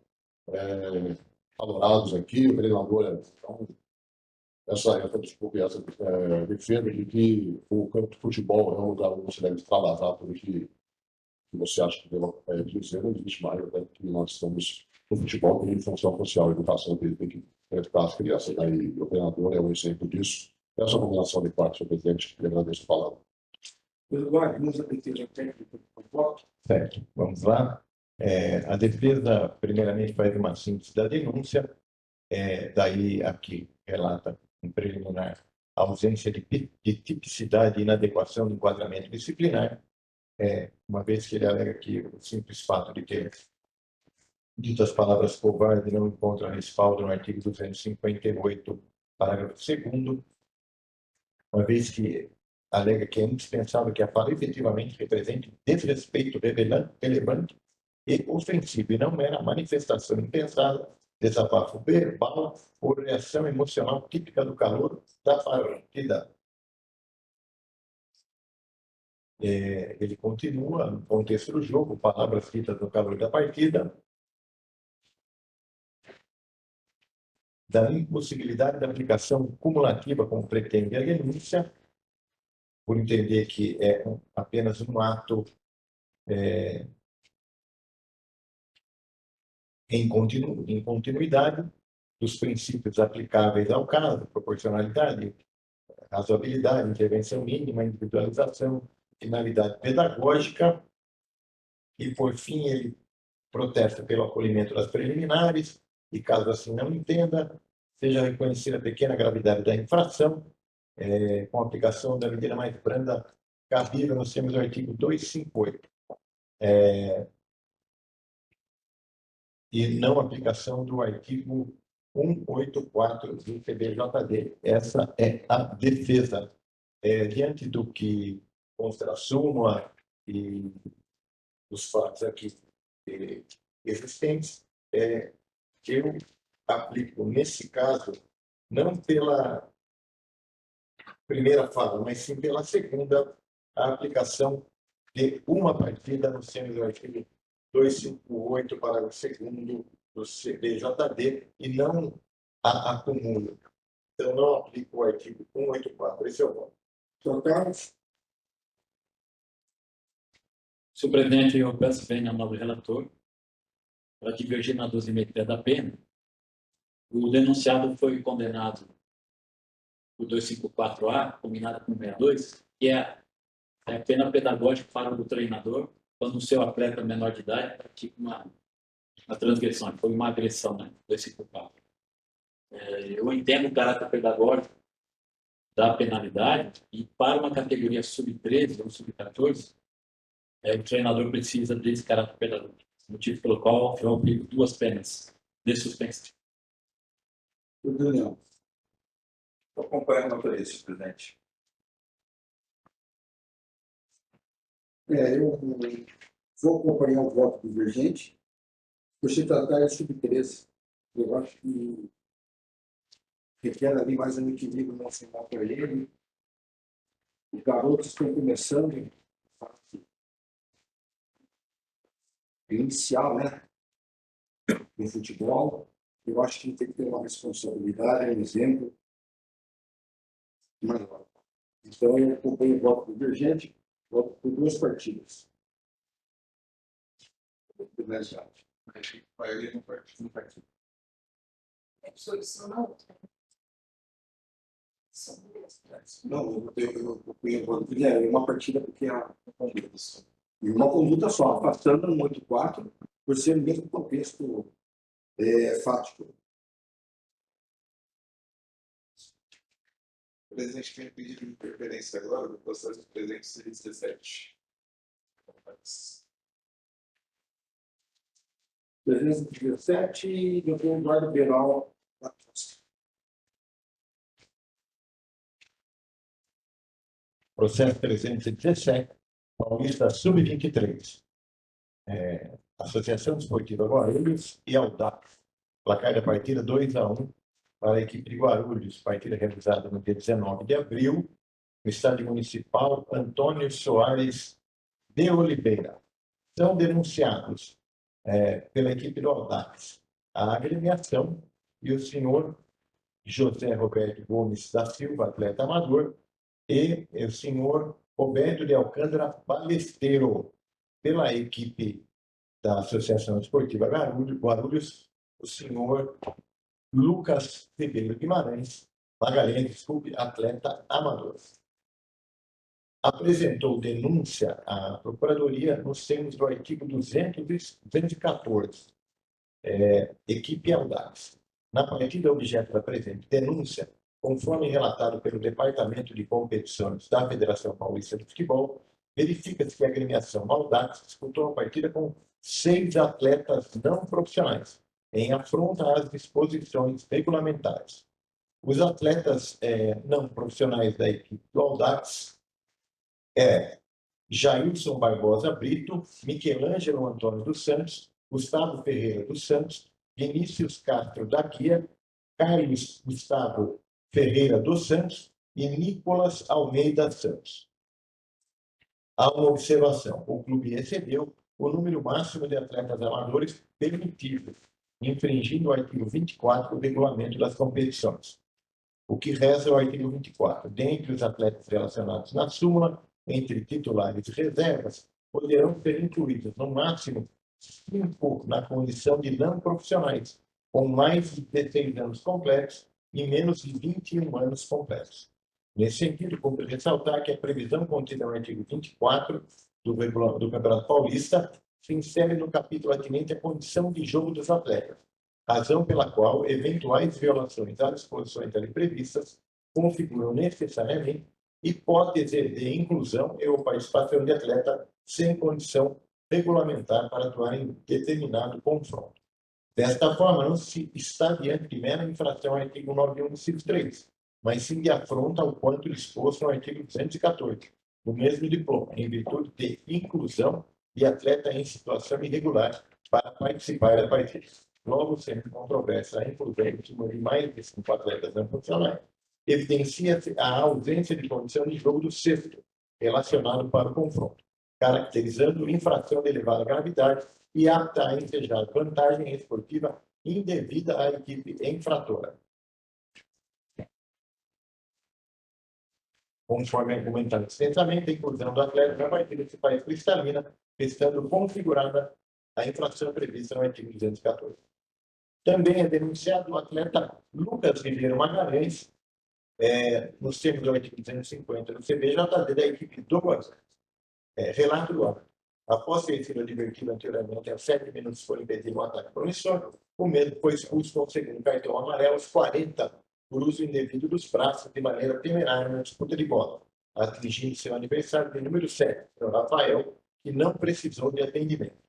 adorados aqui, o treinador então, essa desculpa, essa defesa de que o campo de futebol é um lugar onde você deve extravasar tudo que você acha que deve dizer, não existe mais, até que nós estamos no futebol como função social, a educação que ele tem que prestar às crianças, né? E o treinador é um exemplo disso. Essa combinação de parte, senhor presidente, que agradeço a palavra. Eduardo, nos apetite técnico, por voto. Certo, vamos lá. A defesa, primeiramente, faz uma síntese da denúncia, daí aqui relata em preliminar a ausência de tipicidade e inadequação do enquadramento disciplinar, uma vez que ele alega que o simples fato de ter dito as palavras covarde não encontra respaldo no artigo 258, parágrafo 2º, uma vez que alega que é indispensável que a fala efetivamente represente desrespeito relevante e ofensivo, e não mera manifestação impensada, desabafo verbal ou reação emocional típica do calor da partida. Ele continua, no contexto do jogo, palavras ditas no calor da partida, da impossibilidade da aplicação cumulativa, como pretende a denúncia, por entender que é apenas um ato em continuidade dos princípios aplicáveis ao caso, proporcionalidade, razoabilidade, intervenção mínima, individualização, finalidade pedagógica, e, por fim, ele protesta pelo acolhimento das preliminares, e, caso assim não entenda, seja reconhecida a pequena gravidade da infração, com a aplicação da medida mais branda cabível nos termos do artigo 258. E não aplicação do artigo 184 do CBJD. Essa é a defesa. Diante do que consta a súmula e dos fatos aqui existentes, eu aplico, nesse caso, não pela primeira fala, mas sim pela segunda, a aplicação de uma partida no termos do artigo 258, parágrafo 2º do CBJD, e não a acumulo. Então, não aplico o artigo 184. Esse é o voto. Senhor Carlos, Senhor presidente, eu peço bem ao nobre relator para divergir na dosimetria da pena. O denunciado foi condenado por 254A, combinado com 62, que é a pena pedagógica para o treinador quando o seu atleta menor de idade pratica uma transgressão, foi uma agressão, né? 254. Eu entendo o caráter pedagógico da penalidade, e para uma categoria sub-13 ou sub-14, o treinador precisa desse caráter pedagógico, motivo pelo qual eu aplico 2 penas de suspensão. o Daniel. Estou acompanhando por isso, presidente. Eu vou acompanhar o voto divergente, por se tratar de sub-13. Eu acho que requer ali mais um equilíbrio nacional para ele. Os garotos estão começando inicial, né, no futebol. Eu acho que tem que ter uma responsabilidade, um exemplo maior. Então, eu acompanho o voto divergente, voto por 2 partidas. Vai no partido. É solução na outra. Não, eu uma partida porque e uma conduta só, afastando no 8-4, por ser o mesmo contexto fático. O presidente tem pedido de preferência agora do processo de 317. 317, doutor Eduardo Beral. Processo 317, Paulista Sub-23. Associação Esportiva Guarulhos e Audax. Placar da partida 2-1 para a equipe de Guarulhos. Partida realizada no dia 19 de abril, no estádio municipal Antônio Soares de Oliveira. São denunciados pela equipe do Audax a agremiação e o senhor José Roberto Gomes da Silva, atleta amador, e o senhor Roberto de Alcântara Balesteiro, pela equipe da Associação Esportiva Guarulhos, o senhor Lucas Ribeiro Guimarães, Magalhães, desculpe, atleta amador. Apresentou denúncia à Procuradoria nos termos do artigo 214, equipe Audax. Na partida objeto da presente denúncia, conforme relatado pelo Departamento de Competições da Federação Paulista de Futebol, verifica-se que a agremiação Audax disputou a partida com 6 atletas não profissionais, em afronta às disposições regulamentares. Os atletas não profissionais da equipe do Audax Jailson Barbosa Brito, Michelangelo Antônio dos Santos, Gustavo Ferreira dos Santos, Vinícius Castro da Guia, Carlos Gustavo Ferreira dos Santos e Nicolas Almeida Santos. Há uma observação: o clube excedeu o número máximo de atletas amadores permitido, infringindo o artigo 24 do regulamento das competições. O que reza o artigo 24. Dentre os atletas relacionados na súmula, entre titulares e reservas, poderão ser incluídos, no máximo, 5 na condição de não profissionais, com mais de 16 anos completos e menos de 21 anos completos. Nesse sentido, cumpre ressaltar que a previsão contida no artigo 24 do Campeonato Paulista se insere no capítulo atinente à condição de jogo dos atletas, razão pela qual eventuais violações às disposições ali previstas configuram necessariamente hipótese de inclusão e ou participação de atleta sem condição regulamentar para atuar em determinado confronto. Desta forma, não se está diante de mera infração ao artigo 91, inciso 3, mas sim de afronta ao quanto disposto no artigo 214, do mesmo diploma, em virtude de inclusão de atleta em situação irregular para participar da partida. Logo, sendo controversa a inclusão de mais de 5 atletas não profissionais, evidencia-se a ausência de condição de jogo do sexto, relacionado para o confronto, caracterizando infração de elevada gravidade e apta a ensejar vantagem esportiva indevida à equipe infratora. Conforme argumentado extensamente, a inclusão do atleta na partida se faz cristalina, estando configurada a infração prevista no artigo 214. Também é denunciado o atleta Lucas Ribeiro Magalhães, nos termos do artigo 250 do CBJD da equipe do Guarulhos. Relato do árbitro. Após ter sido advertido anteriormente a 7 minutos por impedir um ataque promissor, o mesmo foi expulso com o segundo cartão amarelo aos 40 por uso indevido dos braços de maneira temerária na disputa de bola, atingindo seu adversário de número 7, o Rafael, que não precisou de atendimento.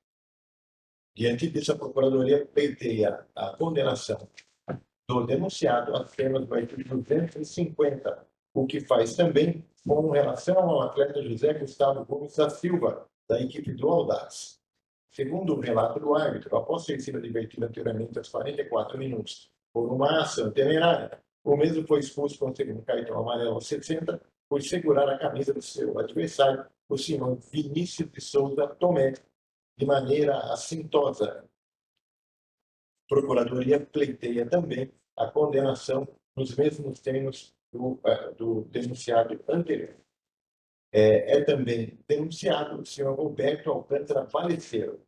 Diante disso, a Procuradoria pleiteia a condenação do denunciado às penas do artigo 250, o que faz também com relação ao atleta José Gustavo Gomes da Silva, da equipe do Audax. Segundo o relato do árbitro, após ter sido advertido anteriormente aos 44 minutos por uma ação temerária, o mesmo foi expulso com o segundo cartão amarelo aos 60 por segurar a camisa do seu adversário, o senhor Vinícius de Souza Tomé, de maneira assintosa. A Procuradoria pleiteia também a condenação nos mesmos termos do denunciado anterior. Também denunciado o senhor Roberto Alcântara Balesteiro.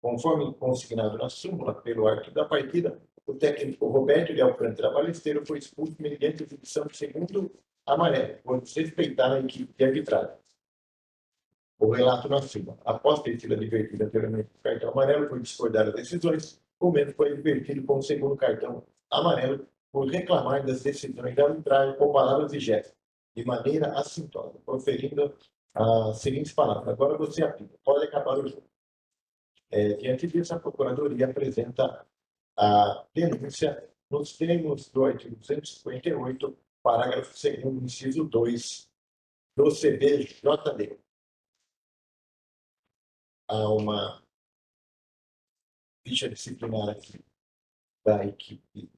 Conforme consignado na súmula pelo árbitro da partida, o técnico Roberto de Alcântara Balesteiro foi expulso mediante exibição de segundo amarelo, por desrespeitar a equipe de arbitragem. O relato na cima. Após ter sido advertido anteriormente com cartão amarelo por discordar das decisões, o Mendo foi advertido com o segundo cartão amarelo por reclamar das decisões da arbitragem com palavras e gestos, de maneira assintosa, proferindo as seguintes palavras: agora você apita, pode acabar o jogo. Diante disso, a Procuradoria apresenta a denúncia nos termos do artigo 258, parágrafo 2º, inciso 2 do CBJD. Há uma ficha disciplinar aqui da equipe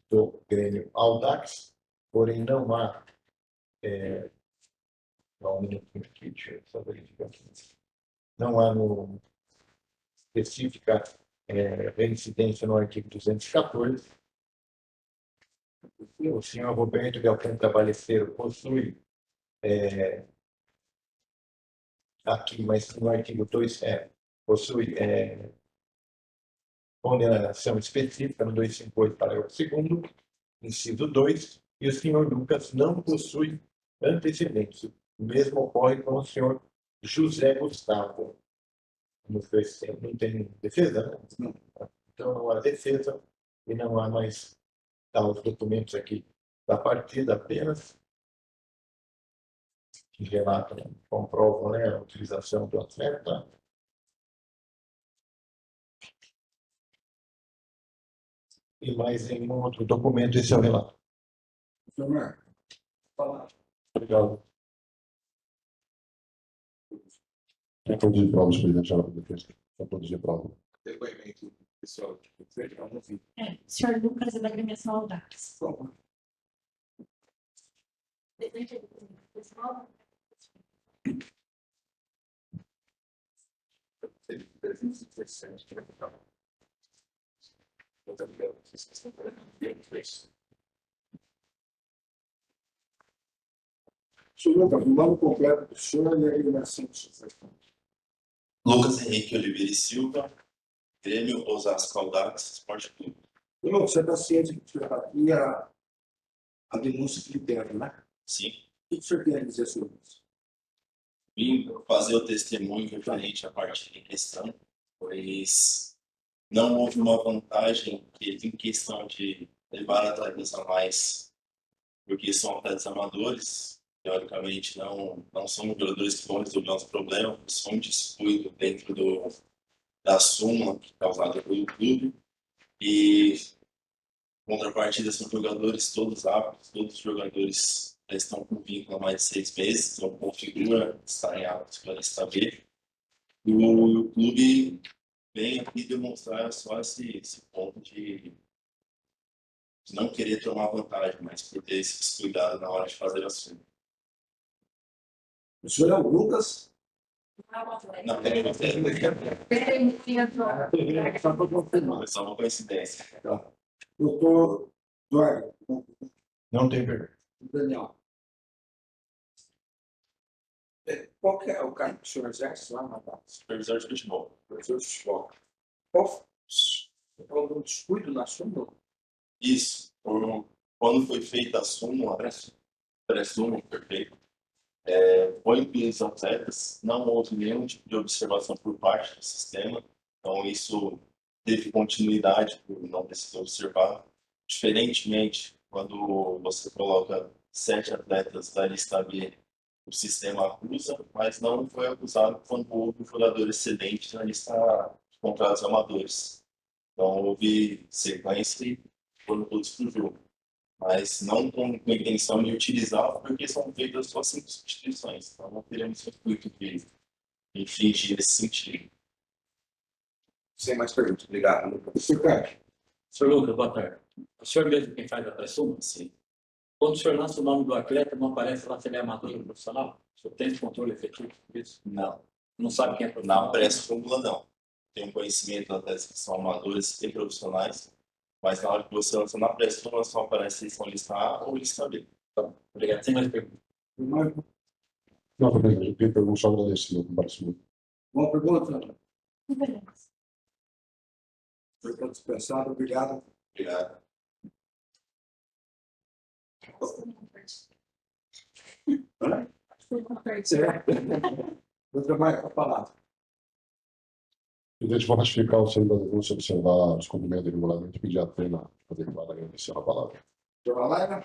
do Grêmio Audax, porém não há um minutinho aqui, deixa eu só verificar aqui. Não há no específica reincidência no artigo 214. O senhor Roberto de Alcântara Balesteiro possui aqui, mas no artigo 2 possui condenação específica no 258, parágrafo 2º, inciso 2, e o senhor Lucas não possui antecedentes. O mesmo ocorre com o senhor José Gustavo. Não tem defesa, né? Não. Então não há defesa e não há mais os documentos aqui da partida apenas, que relatam, comprovam, né, a utilização do atleta. E mais em um outro documento, esse é o relato. Senhor Marco, Obrigado. Quer produzir provas, presidente geral da defesa? Quer produzir prova? depoimento pessoal, vamos ver. O senhor Lucas é da agremiação Audax. Vamos. Senhor Lucas, o nome completo do senhor e a eliminação do senhor. Lucas Henrique Oliveira e Silva, Grêmio Osasco Audax Esporte Clube. Não, você está ciente que o senhor está aqui a denúncia que libera, né? Sim, O que o senhor quer dizer sobre isso? vim fazer o testemunho referente à partida em questão, pois não houve uma vantagem em questão de levar atletas a mais, porque são atletas amadores, teoricamente não são jogadores que vão resolver os problemas, são um descuido dentro da súmula causada pelo clube, e contrapartida são jogadores todos aptos, todos os jogadores já estão com vínculo há mais de 6 meses, então configura estar em aptos para saber. E o clube vem aqui demonstrar só esse ponto de não querer tomar vantagem, mas por ter esse descuidado na hora de fazer a súmula. O senhor é o Lucas? Não tem Só para confirmar. é só uma coincidência. Doutor Eduardo, Não tem pergunta. Daniel. Qual que é o cargo que o senhor exerce lá na base? Supervisor de futebol. Professor de futebol. Qual algum descuido na súmula? Isso. Quando foi feita a súmula, pré-súmula, perfeito, foi incluído os atletas, não houve nenhum tipo de observação por parte do sistema, então isso teve continuidade por não precisar observar. Diferentemente, quando você coloca 7 atletas da lista B, o sistema acusa, mas não foi acusado quando houve um jogador excedente na lista de contratos amadores. Então houve sequência e foram todos para o jogo, mas não com intenção de utilizar, porque são feitas só 5 substituições, então não teremos o intuito de fingir nesse sentido. Sem mais perguntas. Obrigado, Lucas. Senhor Carlos, Senhor Lucas, boa tarde. O senhor mesmo quem faz a pré-súmula? Sim. Quando o senhor lança o nome do atleta, não aparece lá se ele é amador ou profissional? O senhor tem esse controle efetivo disso? Não. Não sabe quem é profissional? Na pré-súmula, não. Tenho conhecimento de atletas que são amadores e profissionais, mas na hora que você lança na pré-súmula, só aparece se são lista A ou lista B. Obrigado. Sem mais perguntas. Marco, Não, presidente, eu queria perguntar só agradecido com o parecimento. uma pergunta? Beleza. Foi dispensado, obrigado. Obrigado. Doutor Maia, com a palavra. Presidente, vou ratificar o seu da denúncia, observar os cumprimentos do regulamento e pedir a pena adequada. Agradecer a palavra. Doutora Laila.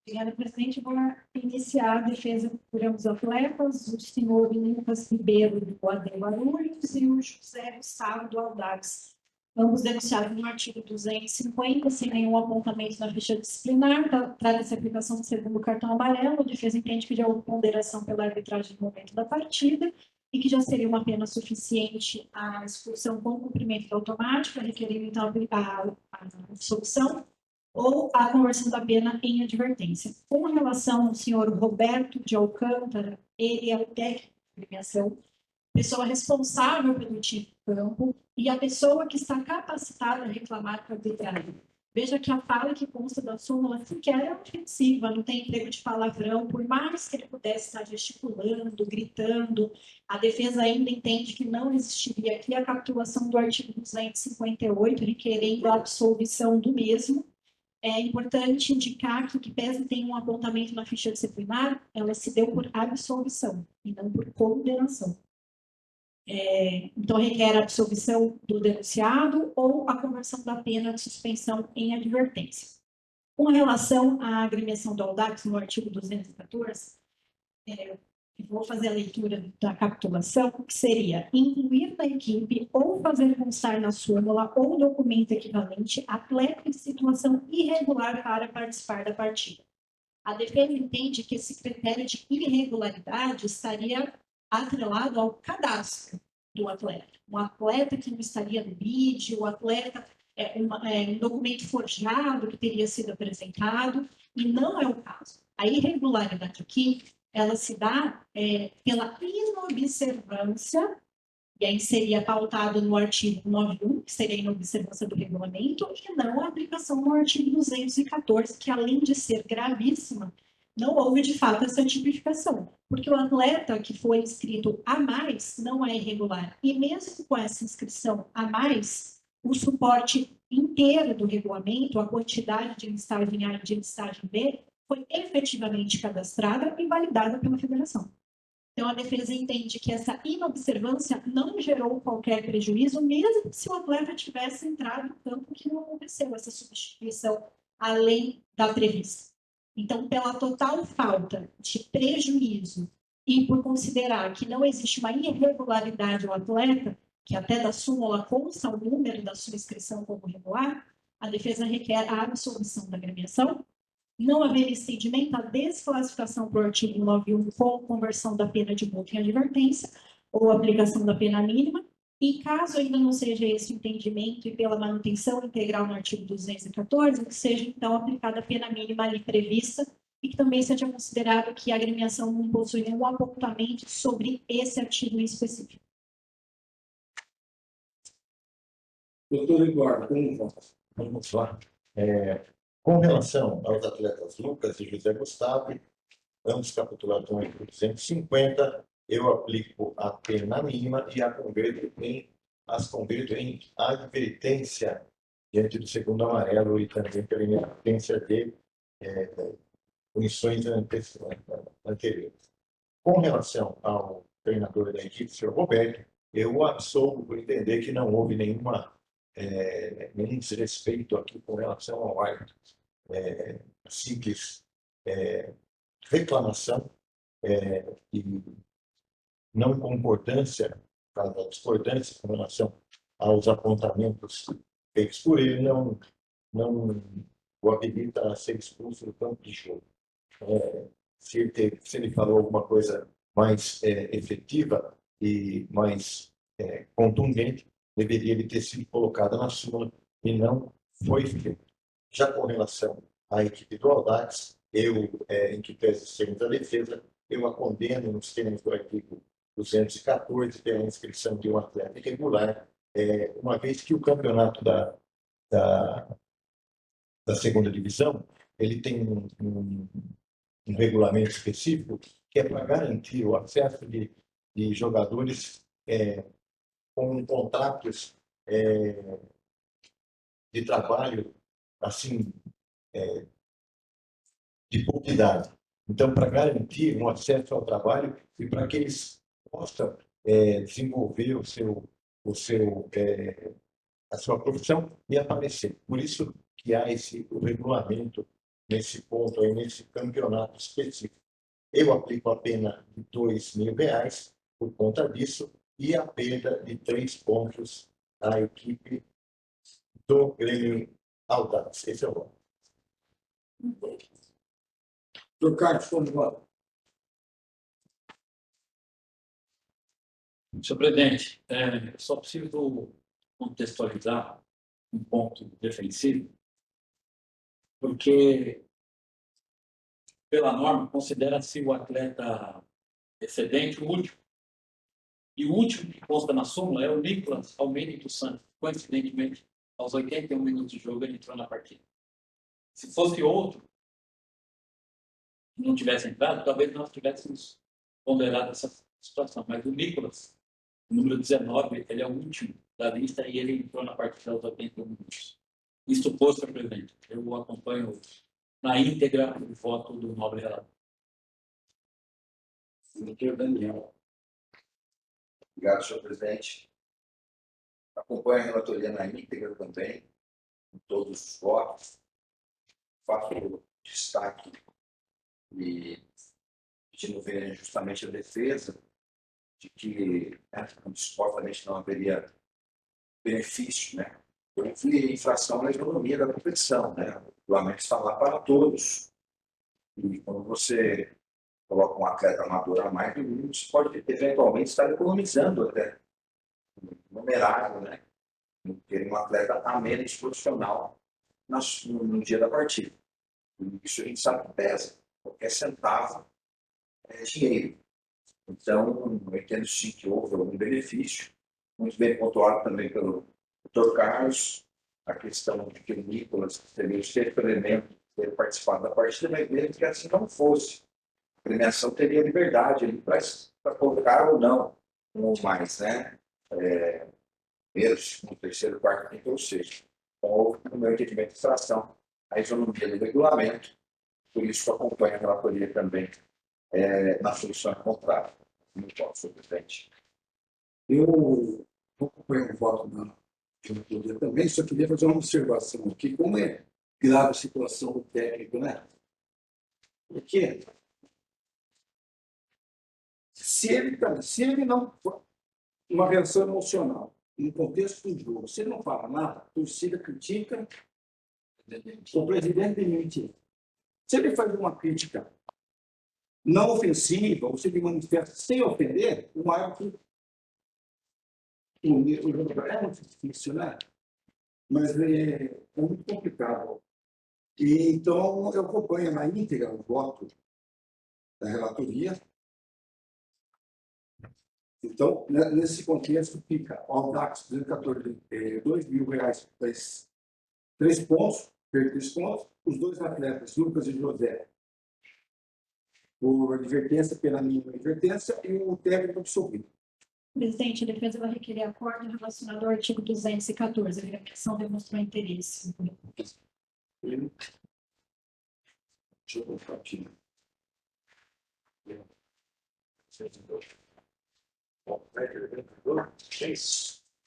Obrigada, presidente. Vou iniciar a defesa por ambos atletas, o senhor Lucas Ribeiro, do AD Guarulhos, e o José Gustavo, do Audax. Ambos denunciados no artigo 250, sem nenhum apontamento na ficha disciplinar, trata-se a aplicação do segundo cartão amarelo. A defesa entende que já houve ponderação pela arbitragem no momento da partida e que já seria uma pena suficiente a expulsão com cumprimento da automática, requerendo então a absolvição ou a conversão da pena em advertência. Com relação ao senhor Roberto de Alcântara, ele é o técnico de premiação, pessoa responsável pelo time de campo e a pessoa que está capacitada a reclamar com a arbitragem. Veja que a fala que consta da súmula sequer é ofensiva, não tem emprego de palavrão, por mais que ele pudesse estar gesticulando, gritando, a defesa ainda entende que não existiria aqui a capitulação do artigo 258, requerendo a absolvição do mesmo. É importante indicar que pese tem um apontamento na ficha disciplinar, ela se deu por absolvição e não por condenação. Então, requer a absolvição do denunciado ou a conversão da pena de suspensão em advertência. Com relação à agremiação do Audax, no artigo 214, vou fazer a leitura da capitulação, que seria incluir na equipe ou fazer constar na súmula ou documento equivalente atleta em situação irregular para participar da partida. A defesa entende que esse critério de irregularidade estaria atrelado ao cadastro do atleta. Um atleta que não estaria no BID, o atleta um documento forjado que teria sido apresentado, e não é o caso. A irregularidade aqui, ela se dá pela inobservância, e aí seria pautado no artigo 91, que seria a inobservância do regulamento, e não a aplicação no artigo 214, que além de ser gravíssima, não houve de fato essa tipificação, porque o atleta que foi inscrito a mais não é irregular, e mesmo com essa inscrição a mais, o suporte inteiro do regulamento, a quantidade de listagem A e de listagem B, foi efetivamente cadastrada e validada pela federação. Então, a defesa entende que essa inobservância não gerou qualquer prejuízo, mesmo se o atleta tivesse entrado no campo, que não aconteceu essa substituição além da prevista. Então, pela total falta de prejuízo e por considerar que não existe uma irregularidade ao atleta, que até da súmula consta o número da sua inscrição como regular, a defesa requer a absolvição da agremiação. Não haver estendimento à desclassificação por artigo 91 com conversão da pena de multa em advertência ou aplicação da pena mínima. E caso ainda não seja esse o entendimento e pela manutenção integral no artigo 214, que seja então aplicada a pena mínima ali prevista e que também seja considerado que a agremiação não possui nenhum apontamento sobre esse artigo em específico. Doutor Eduardo, como vota? Vamos lá. Com relação aos atletas Lucas e José Gustavo, ambos capitulados no artigo 250, eu aplico a pena mínima e as converto em advertência diante do segundo amarelo e também pela inadvertência de punições anteriores. Com relação ao treinador da equipe, o senhor Roberto, eu o absolvo por entender que não houve nenhum desrespeito aqui com relação ao árbitro. Simples reclamação e não concordância, a discordância com relação aos apontamentos feitos por ele, não o habilita a ser expulso do campo de jogo. Se ele falou alguma coisa mais efetiva e mais contundente, deveria ele ter sido colocado na súmula e não foi feito. Já com relação à equipe do Audax, em que pese segundo a defesa, eu a condeno nos termos do artigo 214 pela inscrição de um atleta irregular, uma vez que o campeonato da segunda divisão ele tem um regulamento específico que é para garantir o acesso de jogadores com contratos de trabalho assim, de pouca idade. Então, para garantir um acesso ao trabalho e para que eles possam desenvolver a sua profissão e aparecer. Por isso que há o regulamento nesse ponto, aí, nesse campeonato específico. Eu aplico a pena de R$ 2.000 por conta disso e a perda de 3 pontos à equipe do Grêmio Audax. Esse é o voto. Doutor Carlos, por favor. Senhor presidente, só preciso contextualizar um ponto defensivo, porque, pela norma, considera-se o atleta excedente o último. E o último que consta na súmula é o Nicolas Almeida dos Santos. Coincidentemente, aos 81 minutos de jogo, ele entrou na partida. Se fosse outro que não tivesse entrado, talvez nós tivéssemos ponderado essa situação. Mas o Nicolas, o número 19, ele é o último da lista e ele entrou na partida aos 81 minutos. Isso posto, senhor presidente, eu acompanho na íntegra o voto do nobre relator. Doutor Daniel. Obrigado, senhor presidente. Acompanho a relatoria na íntegra também, com todos os votos. Faço destaque e pedindo ver justamente a defesa de que supostamente não haveria benefício, né? Houve infração na economia da competição, né? O regulamento está lá para todos. E quando você coloca um atleta amador a mais, você pode eventualmente estar economizando até numerário, né? Ter um atleta a menos profissional no dia da partida. E isso a gente sabe que pesa. Qualquer centavo é dinheiro. Então, eu entendo sim que houve algum benefício. Muito bem pontuado também pelo Dr. Carlos, a questão de que o Nicolas teria o sexto elemento de ter participado da partida, mas mesmo que assim não fosse, a premiação teria liberdade para colocar ou não mais, né? Primeiro, segundo, terceiro, quarto, quinto ou sexto. Ou, no meu entendimento, infração a isonomia do regulamento, por isso eu acompanho a relatoria também na solução contrária. Muito bom, senhor presidente. Eu vou acompanhar o voto da relatoria também, só queria fazer uma observação aqui. Como é grave a situação do técnico, né? Porque se ele não for uma reação emocional, no contexto do jogo, se ele não fala nada, a torcida critica, o presidente demite. Se ele faz uma crítica não ofensiva, ou se ele manifesta sem ofender, o árbitro, o jogador é muito difícil, né? Mas é muito complicado. E, então, eu acompanho na íntegra o voto da relatoria. Então, nesse contexto, fica o Audax 214, R$ 2.000, 3 pontos, perder 3 pontos. Os dois atletas, Lucas e José, por advertência, pela mínima advertência, e o técnico absolvido. Presidente, a defesa vai requerer acordo relacionado ao artigo 214. A agremiação demonstrou interesse. Deixa eu colocar aqui.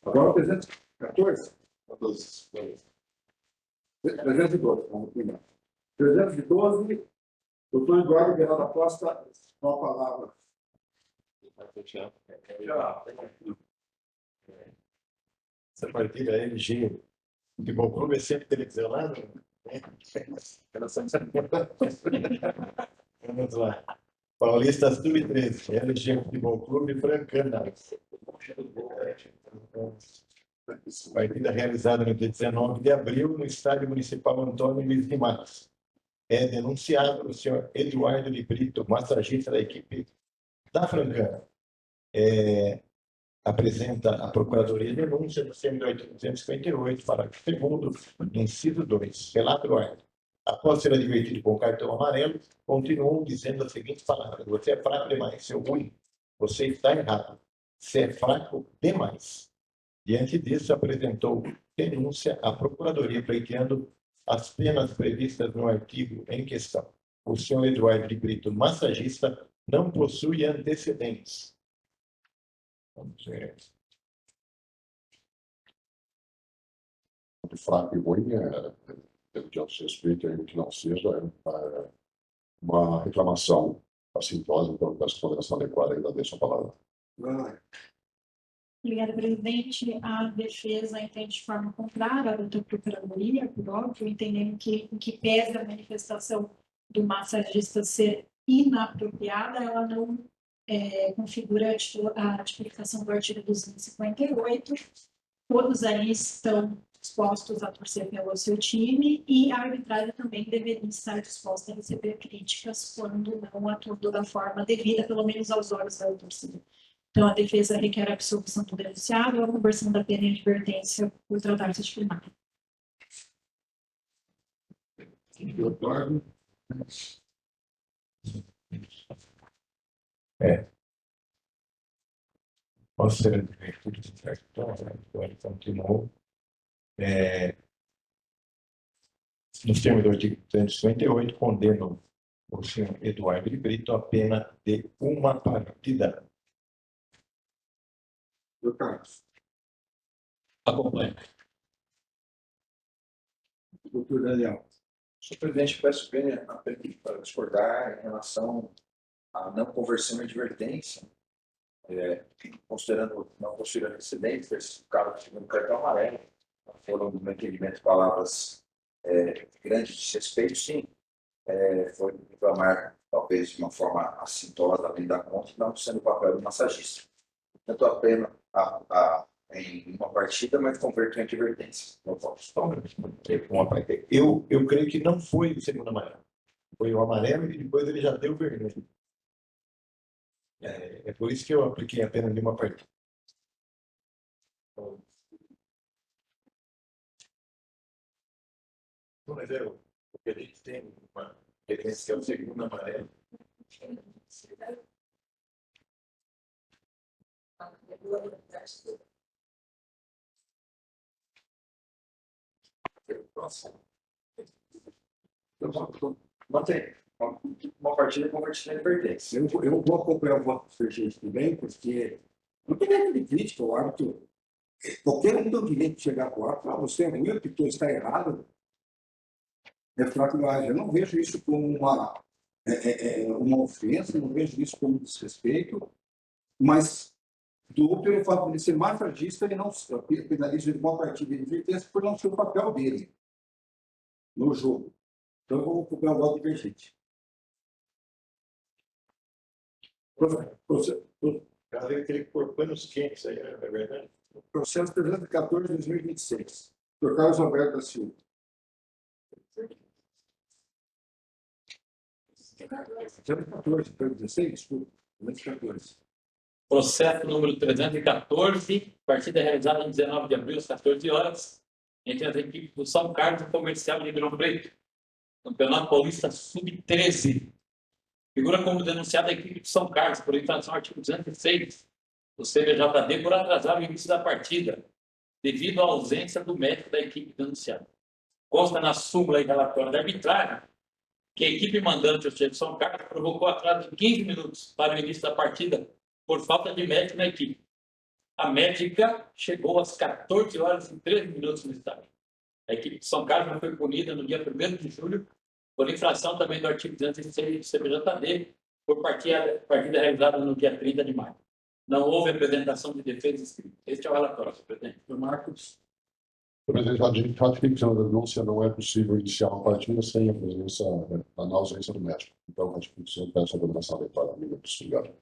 Agora o 314? 312, vamos primeiro. 312, doutor Eduardo Guerra da Costa, com a palavra. Essa partida LG, Futebol Clube é sempre televisionado? Vamos lá. Paulista Sub-13, LG Futebol Clube Francana. Partida realizada no dia 19 de abril no Estádio Municipal Antônio Luiz de Matos. É denunciado o senhor Eduardo de Brito, massagista da equipe da Francana. Apresenta a Procuradoria de denúncia no CM 258, parágrafo 2º, inciso 2. Relato Eduardo. Após ser advertido com o cartão amarelo, continuou dizendo as seguintes palavras: você é fraco demais, seu ruim. Você está errado. Você é fraco demais. Diante disso, apresentou denúncia à Procuradoria pleiteando as penas previstas no artigo em questão. O senhor Eduardo de Brito, massagista, não possui antecedentes. Vamos ver. De fraco e ruim, pelo que eu suspeito, ainda que não seja, uma reclamação assintosa, então, peço consideração adequada, ainda deixo a palavra. Obrigada, presidente. A defesa entende de forma contrária à doutora Procuradoria, por óbvio, entendendo que o que pesa a manifestação do massagista ser inapropriada, ela não configura a tipificação do artigo 258. Todos ali estão dispostos a torcer pelo seu time e a arbitrária também deveria estar disposta a receber críticas quando não atuando da forma devida, pelo menos aos olhos da torcida. Então, a defesa requer a absolvição do denunciado ou a conversão da pena em advertência por tratar-se de primário. Posso ser em virtude de certo, agora continuou. Nos termos do artigo 258, condenam o senhor Eduardo de Brito a pena de uma partida. Doutor Carlos. Acompanho. Doutor Daniel. Senhor presidente, peço para discordar em relação à não conversão em advertência, não considerando excedentes, esse cara segundo cartão amarelo, foram, no meu entendimento, palavras grandes de desrespeito, sim, foi reclamar, talvez de uma forma assintosa, além da conta, não sendo o papel do massagista. Tanto a pena em uma partida, mas converto em advertência. Não posso. Eu creio que não foi o segundo amarelo. Foi o amarelo e depois ele já deu o vermelho. É por isso que eu apliquei a pena de uma partida. Mas o que a gente tem uma referência que é o segundo amarelo. Mantém. Uma partida convertida em advertência. Eu vou acompanhar o voto do Sergente também, porque não tem nada de crítica, o árbitro. Qualquer um tem o direito de chegar para o árbitro e falar: você é ruim, o que está errado. É fraquidade. Eu não vejo isso como uma ofensa, não vejo isso como desrespeito, mas dou pelo fato de ser massagista e não penaliza de uma partida de advertência por não ser o papel dele no jogo. Então, eu vou acompanhar o voto divergente. Caso ele por panos quentes, aí, é verdade? Processo 314 de 2026. Dr. Carlos Alberto da Silva. 314, 2016, desculpa. 214. Processo número 314, partida realizada em 19 de abril, às 14 horas, entre as equipes do São Carlos e Comercial de Ribeirão Preto, Campeonato Paulista Sub-13. Figura como denunciada a equipe de São Carlos por infração ao artigo 206 do CBJD por atrasar o início da partida, devido à ausência do médico da equipe denunciada. Consta na súmula e relatório da arbitragem que a equipe mandante, o de São Carlos, provocou atraso de 15 minutos para o início da partida por falta de médico na equipe. A médica chegou às 14 horas e 13 minutos no estádio. A equipe de São Carlos foi punida no dia 1º de julho por infração também do artigo 206 do CBJD por partida realizada no dia 30 de maio. Não houve apresentação de defesa escrita. Este é o relatório, senhor presidente. Marcos. Presidente, ratificando a denúncia, não é possível iniciar uma partida sem a presença, na ausência do médico. Então, ratificação, peço a deliberação adequada. Obrigado.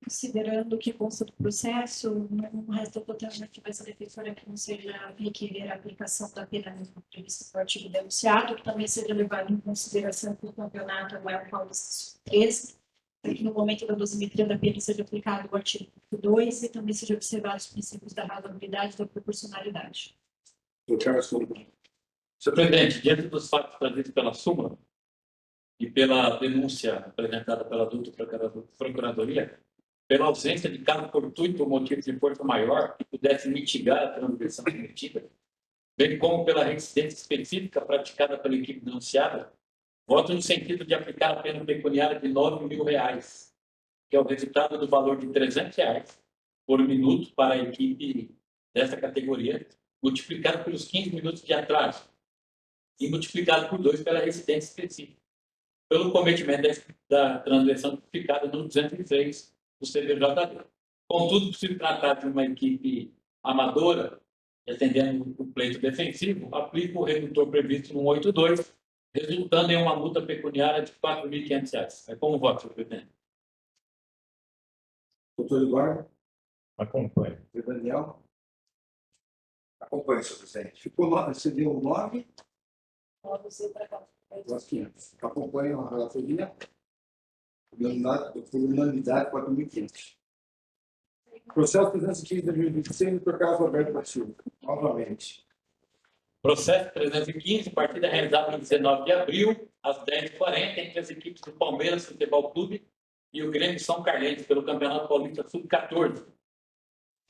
Considerando que consta do processo, não resta outra alternativa essa defensora que não seja requerer a aplicação da pena prevista no artigo denunciado, que também seja levado em consideração que o campeonato é o Paulista 13, para que no momento da dosimetria da pena seja aplicado o artigo 2 e também seja observado os princípios da razoabilidade e da proporcionalidade. Senhor presidente, diante dos fatos trazidos pela súmula e pela denúncia apresentada pela Procuradoria, pela ausência de caso fortuito ou motivo de força maior que pudesse mitigar a transgressão cometida, bem como pela reincidência específica praticada pela equipe denunciada, voto no sentido de aplicar a pena pecuniária de R$ 9.000, que é o resultado do valor de R$ 300 por minuto para a equipe dessa categoria, multiplicado pelos 15 minutos de atraso e multiplicado por 2 pela reincidência específica, pelo cometimento da transgressão tipificada no 203 do CVJD. Contudo, por se tratar de uma equipe amadora, atendendo o pleito defensivo, aplica o redutor previsto no 182, resultando em uma multa pecuniária de R$ 4.500. É como voto, senhor presidente. Doutor Eduardo, Acompanho. doutor Daniel, Acompanhe, senhor presidente. você deu 9, Pode ser para cá. nós 500. Acompanha a relatoria. Unanimidade 4.500. Processo 315 de 2026, doutor Carlos Alberto da Silva. Novamente. Processo 315, partida realizada em 19 de abril, às 10h40, entre as equipes do Palmeiras Futebol Clube e o Grêmio São Carlense, pelo Campeonato Paulista Sub-14.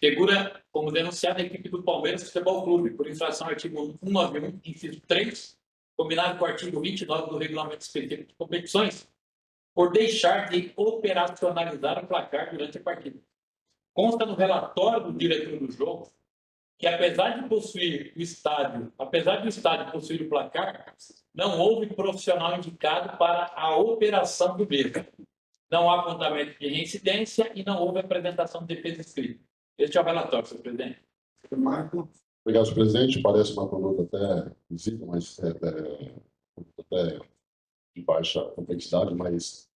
Figura como denunciada a equipe do Palmeiras Futebol Clube, por infração ao artigo 191, inciso 3, combinado com o artigo 29 do Regulamento Específico de Competições, por deixar de operacionalizar o placar durante a partida. Consta no relatório do diretor do jogo que, apesar do estádio possuir o placar, não houve profissional indicado para a operação do mesmo. Não há apontamento de reincidência e não houve apresentação de defesa escrita. Este é o relatório, senhor presidente. Doutor Marco, Obrigado, senhor presidente. Parece uma conduta até visível, mas até de baixa complexidade, mas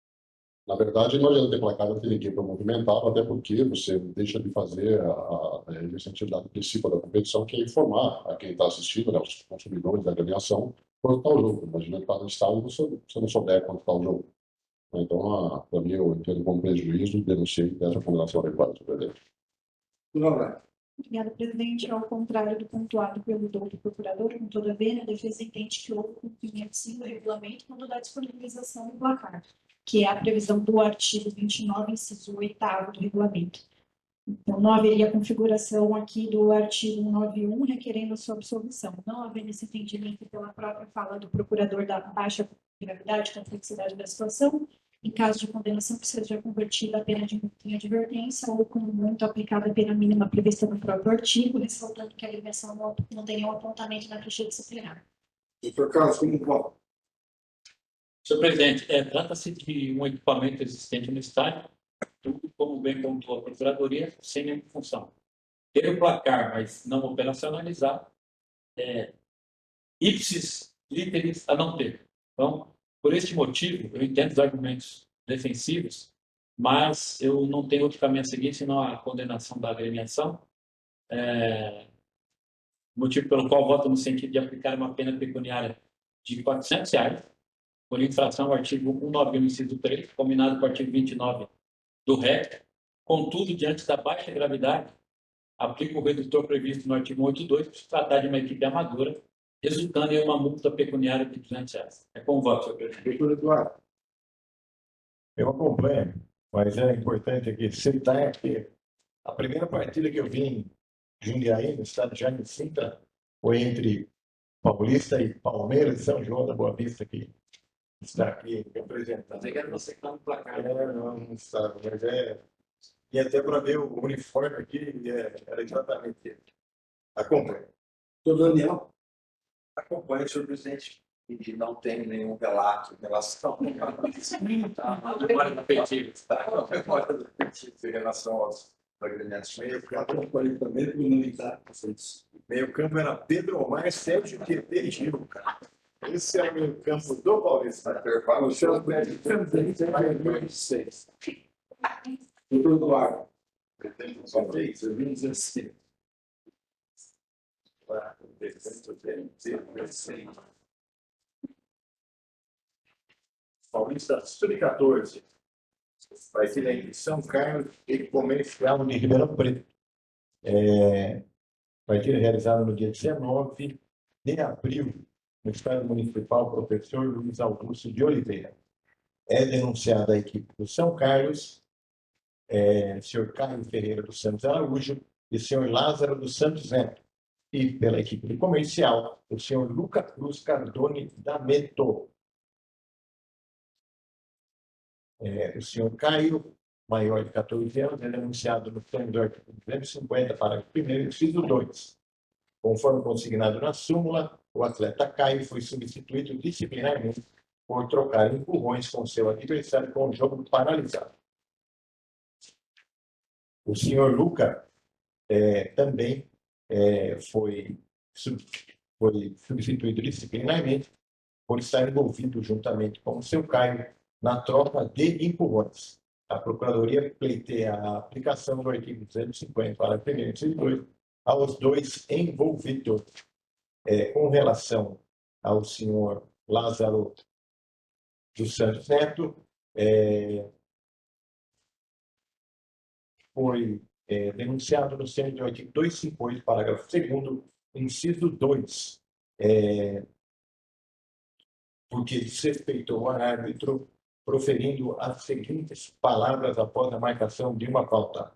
na verdade não adianta ter placar, não tem ninguém para movimentar, até porque você deixa de fazer a atividade principal da competição, que é informar a quem está assistindo, né, os consumidores da agremiação, quanto está o jogo. Imagina que está no estádio e você não souber quanto está o jogo. Então, para mim, eu entendo como prejuízo e denunciei essa condenação adequada, senhor presidente. doutor Alberto. Obrigada, presidente. Ao contrário do pontuado pelo doutor procurador, com toda a pena, a defesa entende que houve cumprimento sim do regulamento quando da disponibilização do placar, que é a previsão do artigo 29, inciso 8º do regulamento. Então, não haveria configuração aqui do artigo 191 requerendo sua absolvição. Não havendo esse entendimento pela própria fala do procurador da baixa gravidade e complexidade da situação, em caso de condenação que seja convertida a pena de multa em advertência ou, como muito, aplicada a pena mínima prevista no próprio artigo, ressaltando que a agremiação não tem nenhum apontamento na ficha disciplinar. Doutor Carlos, como voto? Senhor presidente, trata-se de um equipamento existente no estádio, tudo como bem pontuou a Procuradoria, sem nenhuma função. Ter o placar, mas não operacionalizar, ipsis literis a não ter. Então, por este motivo, eu entendo os argumentos defensivos, mas eu não tenho outro caminho a seguir senão a condenação da agremiação, motivo pelo qual voto no sentido de aplicar uma pena pecuniária de R$ 400, por infração ao artigo 191, inciso 3, combinado com o artigo 29 do REC. Contudo, diante da baixa gravidade, aplica o redutor previsto no artigo 182, por se tratar de uma equipe amadora, resultando em uma multa pecuniária de R$ 200. É com voto, senhor presidente. Doutor Eduardo. Eu acompanho, mas é importante aqui citar que a primeira partida que eu vi em Jundiaí, no estado de Jaime Sintra, foi entre Paulista e Palmeiras de São João da Boa Vista, que está aqui representando. Mas aí era você que está no placar. Não sabe, mas e até para ver o uniforme aqui, era exatamente ele. Acompanho. Doutor Daniel. Acompanhe, senhor presidente, e não tem nenhum relato em relação Memória do petivo. à memória do petido em relação aos agremiações. Acompanha também por unanimidade vocês. Meio campo era Pedro Omar, Sérgio Tietê e Gil, cara. Esse é o meio campo do Paulista. O senhor presidente vai 2026. Doutor Eduardo. Só fez. 2016. Paulista Sub-14. Vai ser em São Carlos e Comercial de Ribeirão Preto. Partida realizada no dia 19 de abril, no Estádio Municipal Professor Luiz Augusto de Oliveira. É denunciada a equipe do São Carlos, senhor Caio Ferreira dos Santos Araújo e senhor Lázaro dos Santos Neto, E pela equipe de comercial, o senhor Luca Cruz Cardone D'Ameto. O senhor Caio, maior de 14 anos, é denunciado no termo do artigo 250, parágrafo 1º, inciso 2. Conforme consignado na súmula, o atleta Caio foi substituído disciplinarmente por trocar empurrões com seu adversário com o jogo paralisado. O senhor Luca também foi substituído disciplinarmente por estar envolvido juntamente com o seu Caio na troca de empurrões. A Procuradoria pleiteia a aplicação do artigo 250, parágrafo 1º, inciso 2, aos dois envolvidos. Com relação ao senhor Lázaro dos Santos Neto, foi denunciado no termo do artigo 258, parágrafo 2º, inciso 2, porque desrespeitou o árbitro, proferindo as seguintes palavras após a marcação de uma falta: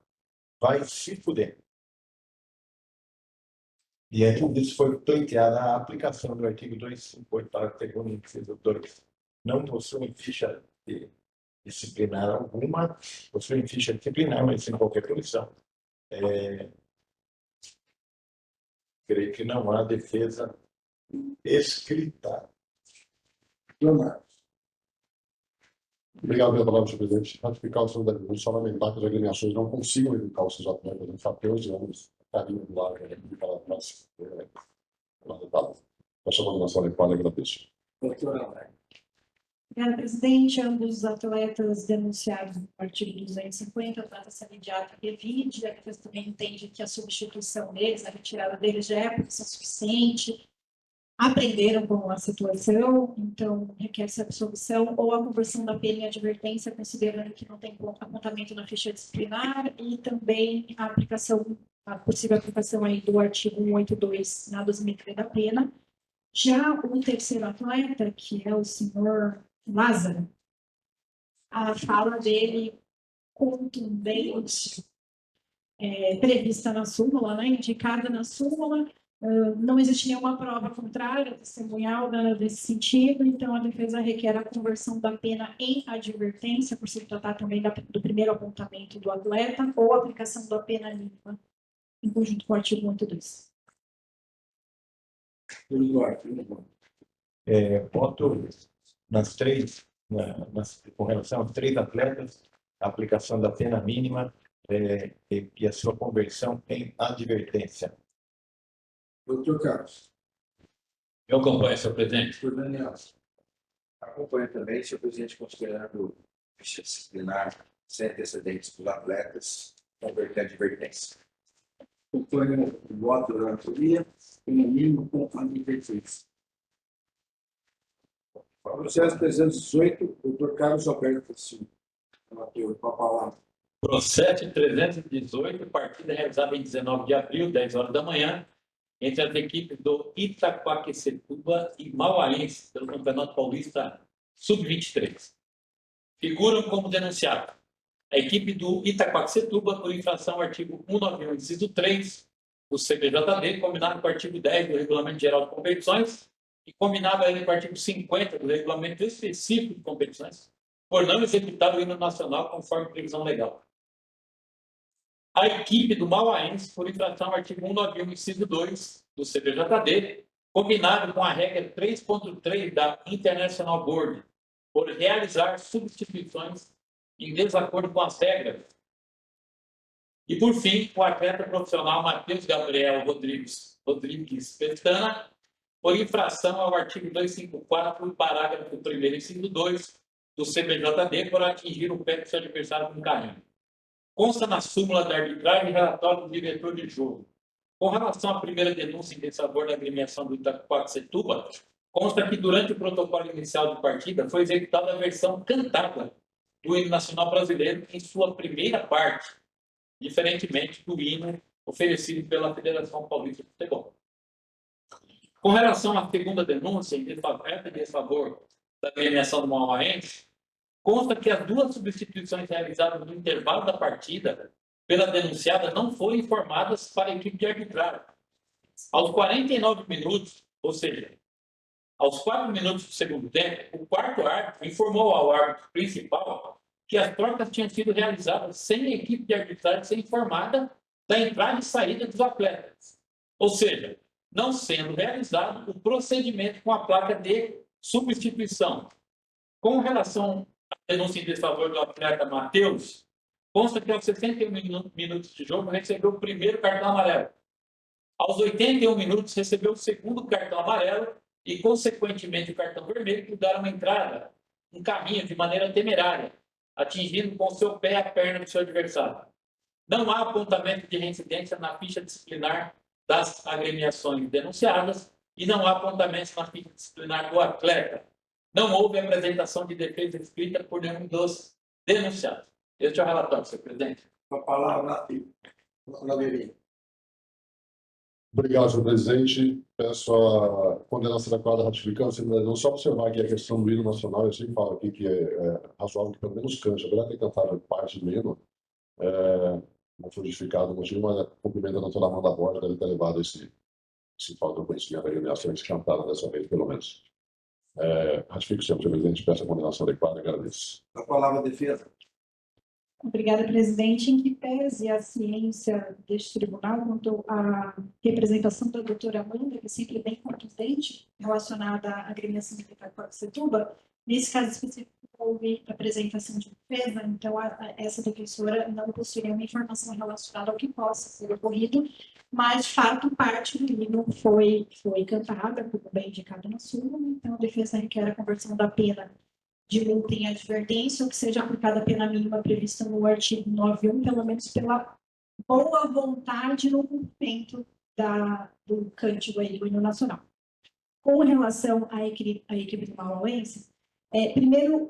vai se fuder. Diante disso, foi pleiteada a aplicação do artigo 258, parágrafo 2º, inciso 2. Não possuem ficha disciplinar alguma, possuem ficha disciplinar, mas sem qualquer punição. Creio que não há defesa escrita. Leonardo. Obrigado pela palavra, senhor presidente. Ratificar o senhor da denúncia, só lamentar que as agremiações não consigam educar os seus atletas. A gente há 13 anos, carinho do lado, para nós. Lamentável. Essa condenação adequada, agradeço. Doutora André. Obrigada, presidente. Ambos os atletas denunciados no artigo 250 trata-se ali de ato revide. A defesa também entende que a substituição deles, a retirada deles já é punição suficiente. Aprenderam com a situação, então requer-se a absolvição ou a conversão da pena em advertência, considerando que não tem apontamento na ficha disciplinar, e também a possível aplicação aí do artigo 182 na dosimetria da pena. Já o terceiro atleta, que é o senhor Lázaro, a fala dele contundente, prevista na súmula, né, indicada na súmula, não existe nenhuma prova contrária, testemunhal nesse sentido, então a defesa requer a conversão da pena em advertência, por se tratar também do primeiro apontamento do atleta, ou a aplicação da pena mínima, em conjunto com o artigo 182. Voto nas três, com relação aos três atletas, a aplicação da pena mínima e a sua conversão em advertência. Doutor Carlos. Eu acompanho, senhor presidente. Doutor Daniel. Acompanho também, senhor presidente, considerando ficha disciplinar sem antecedentes dos atletas, converter a advertência. Acompanho o voto da autoria, pelo mínimo com advertência. Processo 318, doutor Carlos Alberto Silva. Com a palavra. Processo 318, partida realizada em 19 de abril, 10 horas da manhã, entre as equipes do Itaquaquecetuba e Mauaense, pelo Campeonato Paulista Sub-23. Figuram como denunciado a equipe do Itaquaquecetuba por infração ao artigo 191, inciso 3 do CBJD, combinado com o artigo 10 do Regulamento Geral de Competições e combinado ainda com o artigo 50 do Regulamento Específico de Competições, por não executar o hino nacional conforme previsão legal. A equipe do Mauaense, por infração ao artigo 191, inciso 2 do CBJD, combinado com a regra 3.3 da International Board, por realizar substituições em desacordo com as regras. E, por fim, o atleta profissional Matheus Gabriel Rodrigues Pestana, por infração ao artigo 254, parágrafo 1º, inciso 2 do CBJD, por atingir o pé do seu adversário com carrinho. Consta na súmula da arbitragem e relatório do diretor de jogo. Com relação à primeira denúncia em desfavor da agremiação do Itaquaquecetuba, consta que durante o protocolo inicial de partida foi executada a versão cantada do hino nacional brasileiro em sua primeira parte, diferentemente do hino oferecido pela Federação Paulista de Futebol. Com relação à segunda denúncia em desfavor da agremiação do Mauaense, consta que as duas substituições realizadas no intervalo da partida pela denunciada não foram informadas para a equipe de arbitragem, Aos 49 minutos, ou seja, aos 4 minutos do segundo tempo, o quarto árbitro informou ao árbitro principal que as trocas tinham sido realizadas sem a equipe de arbitragem ser informada da entrada e saída dos atletas. Ou seja, não sendo realizado o procedimento com a placa de substituição. Com relação à denúncia em desfavor do atleta Matheus, consta que aos 61 minutos de jogo recebeu o primeiro cartão amarelo. Aos 81 minutos recebeu o segundo cartão amarelo e, consequentemente, o cartão vermelho, que deram uma entrada, um caminho de maneira temerária, atingindo com seu pé a perna do seu adversário. Não há apontamento de reincidência na ficha disciplinar das agremiações denunciadas e não há apontamentos na ficha disciplinar do atleta. Não houve apresentação de defesa escrita por nenhum dos denunciados. Este é o relatório, senhor presidente. Com a palavra, Laverinha. Obrigado, senhor presidente. Peço a condenação adequada ratificando, só observar aqui a questão do hino nacional. Eu sempre falo aqui que é razoável que pelo menos cante. Agora tem cantado parte do hino. Não foi justificado o motivo, mas a cumprimento da doutora Amanda Borges deve ter levado esse falta de conhecimento da agremiação que cantaram dessa vez, pelo menos. Ratifico, senhor presidente, peço a condenação adequada e agradeço. A palavra, defesa. Obrigada, presidente. Em que pese a ciência deste tribunal quanto à representação da doutora Amanda, que é sempre bem contundente, relacionada à agremiação de Itaquaquecetuba, nesse caso específico houve apresentação de defesa, então essa defensora não possui nenhuma informação relacionada ao que possa ser ocorrido, mas, de fato, parte do hino foi cantada, como bem indicado na súmula, então a defesa requer a conversão da pena de multa em advertência, ou que seja aplicada a pena mínima prevista no artigo 9.1, pelo menos pela boa vontade no cumprimento do cântico aí do hino nacional. Com relação à equipe do Mauauense, primeiro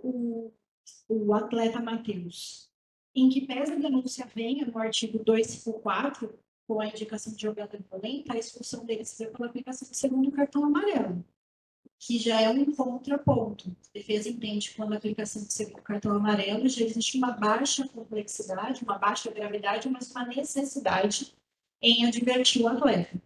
o atleta Matheus, em que pese a denúncia venha no artigo 254, com a indicação de jogada violenta, a expulsão dele se deu pela aplicação do segundo cartão amarelo, que já é um contraponto. A defesa entende que quando a aplicação do segundo cartão amarelo já existe uma baixa complexidade, uma baixa gravidade, mas uma necessidade em advertir o atleta.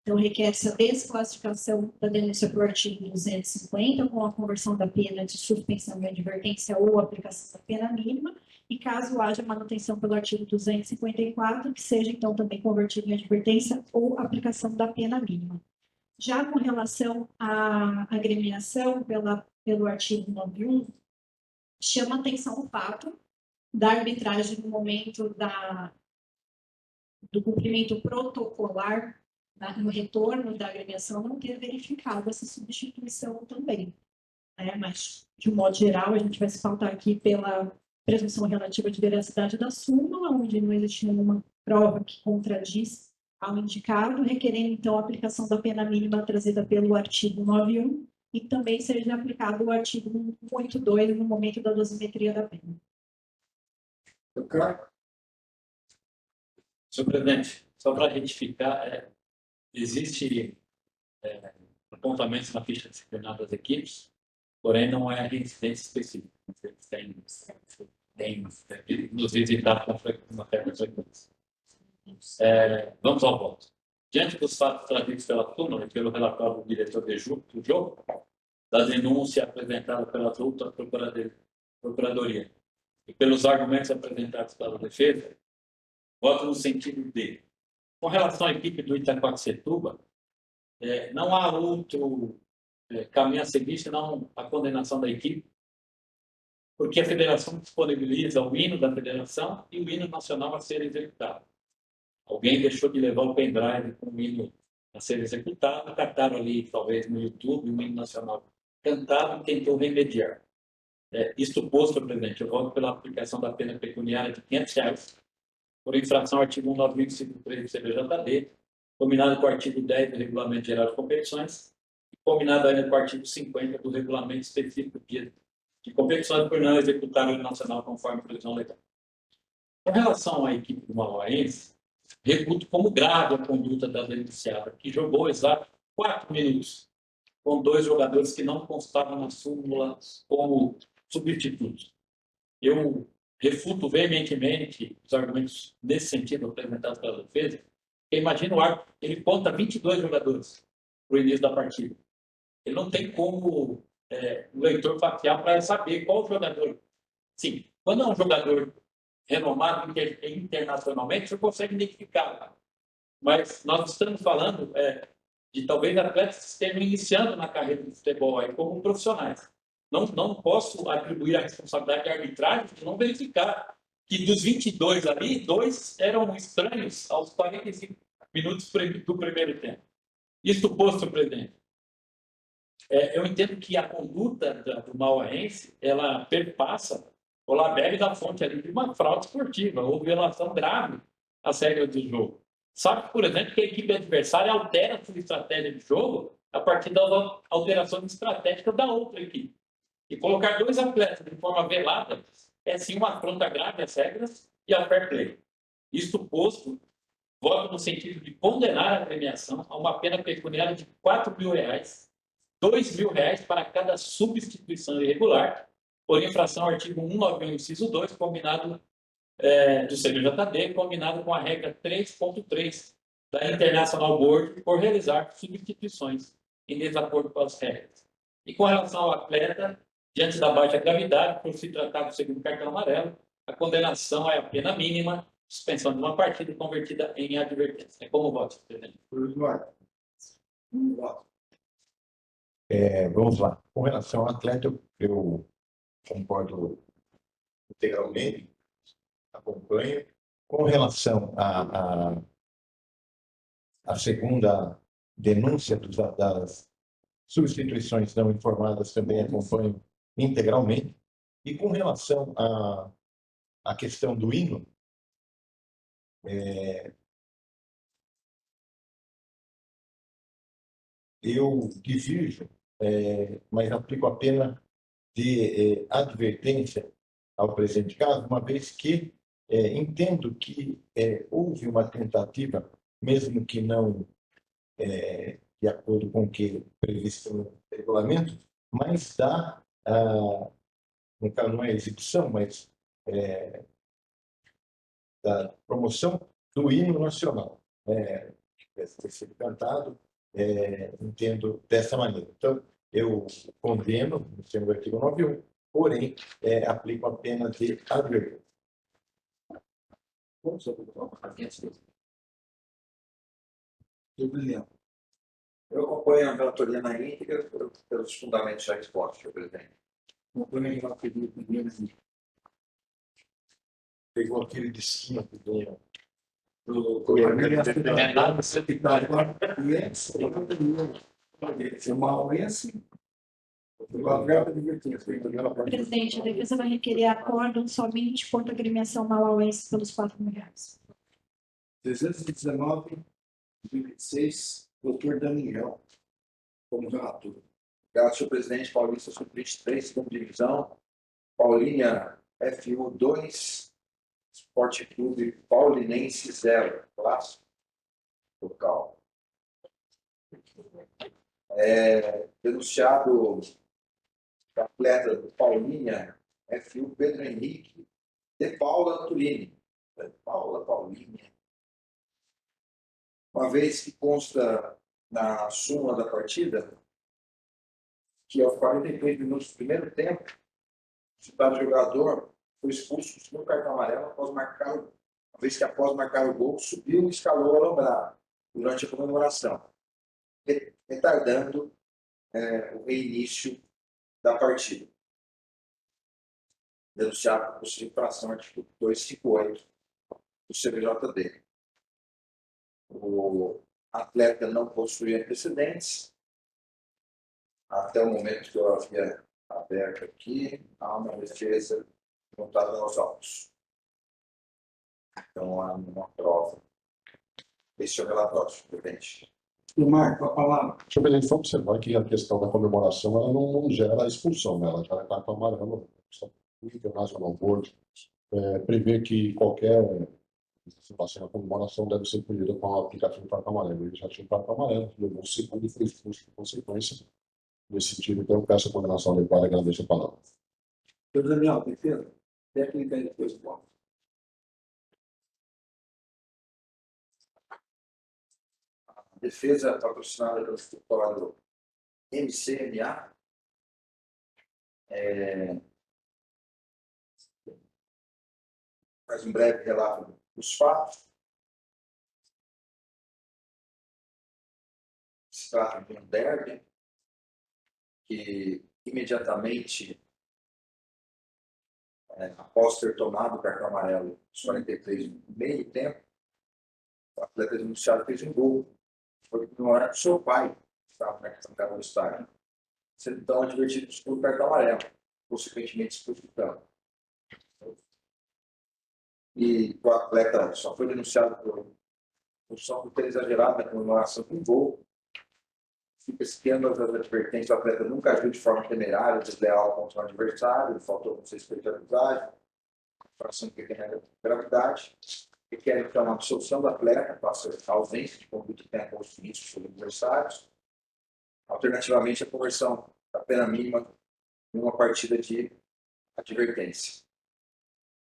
Então, requer-se a desclassificação da denúncia para o artigo 250, com a conversão da pena de suspensão de advertência ou aplicação da pena mínima, e caso haja manutenção pelo artigo 254, que seja, então, também convertido em advertência ou aplicação da pena mínima. Já com relação à agremiação pelo artigo 9.1, chama atenção o fato da arbitragem no momento do cumprimento protocolar, no retorno da agremiação, não ter verificado essa substituição também. Mas, de um modo geral, a gente vai se pautar aqui pela presunção relativa de veracidade da súmula, onde não existe nenhuma prova que contradiz ao indicado, requerendo, então, a aplicação da pena mínima trazida pelo artigo 9.1 e também seja aplicado o artigo 182 no momento da dosimetria da pena. Senhor presidente, só para retificar, existe apontamentos na ficha disciplinar das equipes, porém não é reincidência específica. Tem nos visitado com matéria frequência. Vamos ao voto. Diante dos fatos trazidos pela súmula e pelo relatório do diretor do jogo, da denúncia apresentada pela outra procuradoria e pelos argumentos apresentados pela defesa, voto no sentido de, com relação à equipe do Itaquaquecetuba, não há outro caminho a seguir senão a condenação da equipe, porque a federação disponibiliza o hino da federação e o hino nacional a ser executado. Alguém deixou de levar o pendrive com o hino a ser executado, cataram ali, talvez no YouTube, o hino nacional cantado e tentou remediar. Isto posto, presidente, eu voto pela aplicação da pena pecuniária de R$500 por infração ao artigo 1.953 do CBJD, combinado com o artigo 10 do Regulamento Geral de Competições e combinado ainda com o artigo 50 do Regulamento Específico de Competições por não executar o hino nacional conforme a previsão legal. Com relação à equipe do Mauauense, reputo como grave a conduta da denunciada, que jogou exato 4 minutos com 2 jogadores que não constavam na súmula como substitutos. Eu refuto veementemente os argumentos nesse sentido apresentados pela defesa, Porque imagina o árbitro, ele conta 22 jogadores para o início da partida. Ele não tem como o leitor fatiar para saber qual jogador. Sim, quando é um jogador renomado internacionalmente, você consegue identificar. Mas nós estamos falando de talvez atletas que estejam iniciando na carreira de futebol aí, como profissionais. Não posso atribuir a responsabilidade de arbitragem de não verificar que dos 22 ali, 2 eram estranhos aos 45 minutos do primeiro tempo. Isso posto, presidente. Eu entendo que a conduta do mauaense, ela perpassa ou ela bebe da fonte ali de uma fraude esportiva ou violação grave às regras do jogo. Sabe, por exemplo, que a equipe adversária altera a sua estratégia de jogo a partir das alterações estratégicas da outra equipe. E colocar 2 atletas de forma velada é sim uma afronta grave às regras e ao fair play. Isto posto, voto no sentido de condenar a premiação a uma pena pecuniária de R$4.000, R$2.000 para cada substituição irregular, por infração ao artigo 191, inciso 2, combinado do CBJD, combinado com a regra 3.3 da International Board, por realizar substituições em desacordo com as regras. E com relação ao atleta, diante da baixa gravidade, por se tratar do segundo cartão amarelo, a condenação é a pena mínima, suspensão de uma partida convertida em advertência. É como voto, presidente. Vamos lá. Com relação ao atleta, eu concordo integralmente, acompanho. Com relação à segunda denúncia das substituições não informadas, também acompanho integralmente. E com relação à questão do hino, eu divirjo, mas aplico a pena de advertência ao presente caso, uma vez que entendo que houve uma tentativa, mesmo que não de acordo com o que é previsto no regulamento, mas no caso não é exibição, mas da promoção do hino nacional. Deve ter sido cantado, entendo dessa maneira. Então, eu condeno, sendo o artigo 91, porém, aplico a pena de advertência. Eu acompanho a relatoria na íntegra pelos fundamentos já expostos, senhor presidente. Pegou aquele de cima que veio. Presidente, a defesa vai requerer acórdão somente contra a agremiação mauauense pelos R$4.000. 319, 2026, doutor Daniel, como relator. Obrigado, senhor presidente. Paulista, suplente 3, segunda divisão. Paulínia, FU 2, Esporte Clube Paulinense 0, clássico, local. Denunciado atleta do Paulínia, FU Pedro Henrique, de Paula Turini. Paula Paulinha. Uma vez que consta na súmula da partida, que aos 43 minutos do primeiro tempo, o citado jogador foi expulso com o segundo cartão amarelo uma vez que após marcar o gol, subiu e escalou o alambrado durante a comemoração, retardando o reinício da partida. Denunciado por possível infração artigo 258 do CBJD. O atleta não possuía antecedentes. Até o momento que eu havia aberto aqui, há uma defesa montada aos autos. Então, há uma prova. Esse é o relatório, presidente. Marco, a palavra. Senhor presidente, vamos observar que a questão da comemoração ela não gera expulsão, né? Ela já é cartão amarelo. O International Board prevê que qualquer situação da comemoração deve ser punida com a aplicação do cartão amarelo. Ele já tinha o cartão amarelo, levou o segundo e foi expulso por consequência. Nesse sentido, então, eu peço a condenação adequada e agradeço a palavra. Doutor Daniel, defesa. Técnica e depois voto. defesa patrocinada pelo escritório MCMA. Faz um breve relato dos fatos. Se trata de um derby que imediatamente, após ter tomado o cartão amarelo aos 43 no meio tempo, o atleta denunciado fez um gol. Foi no horário do seu pai, que estava na arquibancada do estádio, sendo então advertido pelo cartão amarelo, consequentemente expulso do campo. E o atleta só foi denunciado por função por ter exagerado na comemoração do gol. Fica esquema das advertências, o atleta nunca agiu de forma temerária, desleal contra o adversário, faltou com respeito à amizade, infração de pequena gravidade, e quer então a absolução do atleta, passa a ausência de conduta que tenha posto risco sobre adversários, alternativamente a conversão da pena mínima em uma partida de advertência.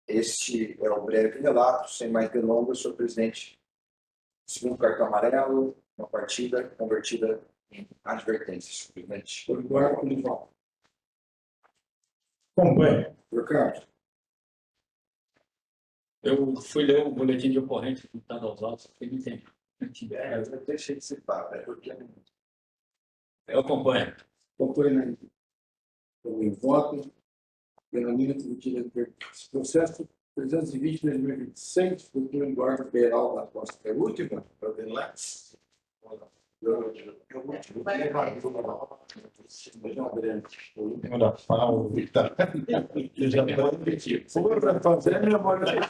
Este é o breve relato, sem mais delongas, senhor presidente. Segundo cartão amarelo, uma partida convertida em advertência, senhor presidente. Por igual, Unival. Acompanhe. Trocado. Eu fui ler o boletim de ocorrência do estado aos autos, foi muito tempo. Eu deixei de citar, porque Eu acompanho. Acompanha o voto pela minha comitiva de processo 320/2026, futuro Eduardo Beral da Costa. É a última? Para ver lá. Da Paulo, tá? Já para fazer a memória.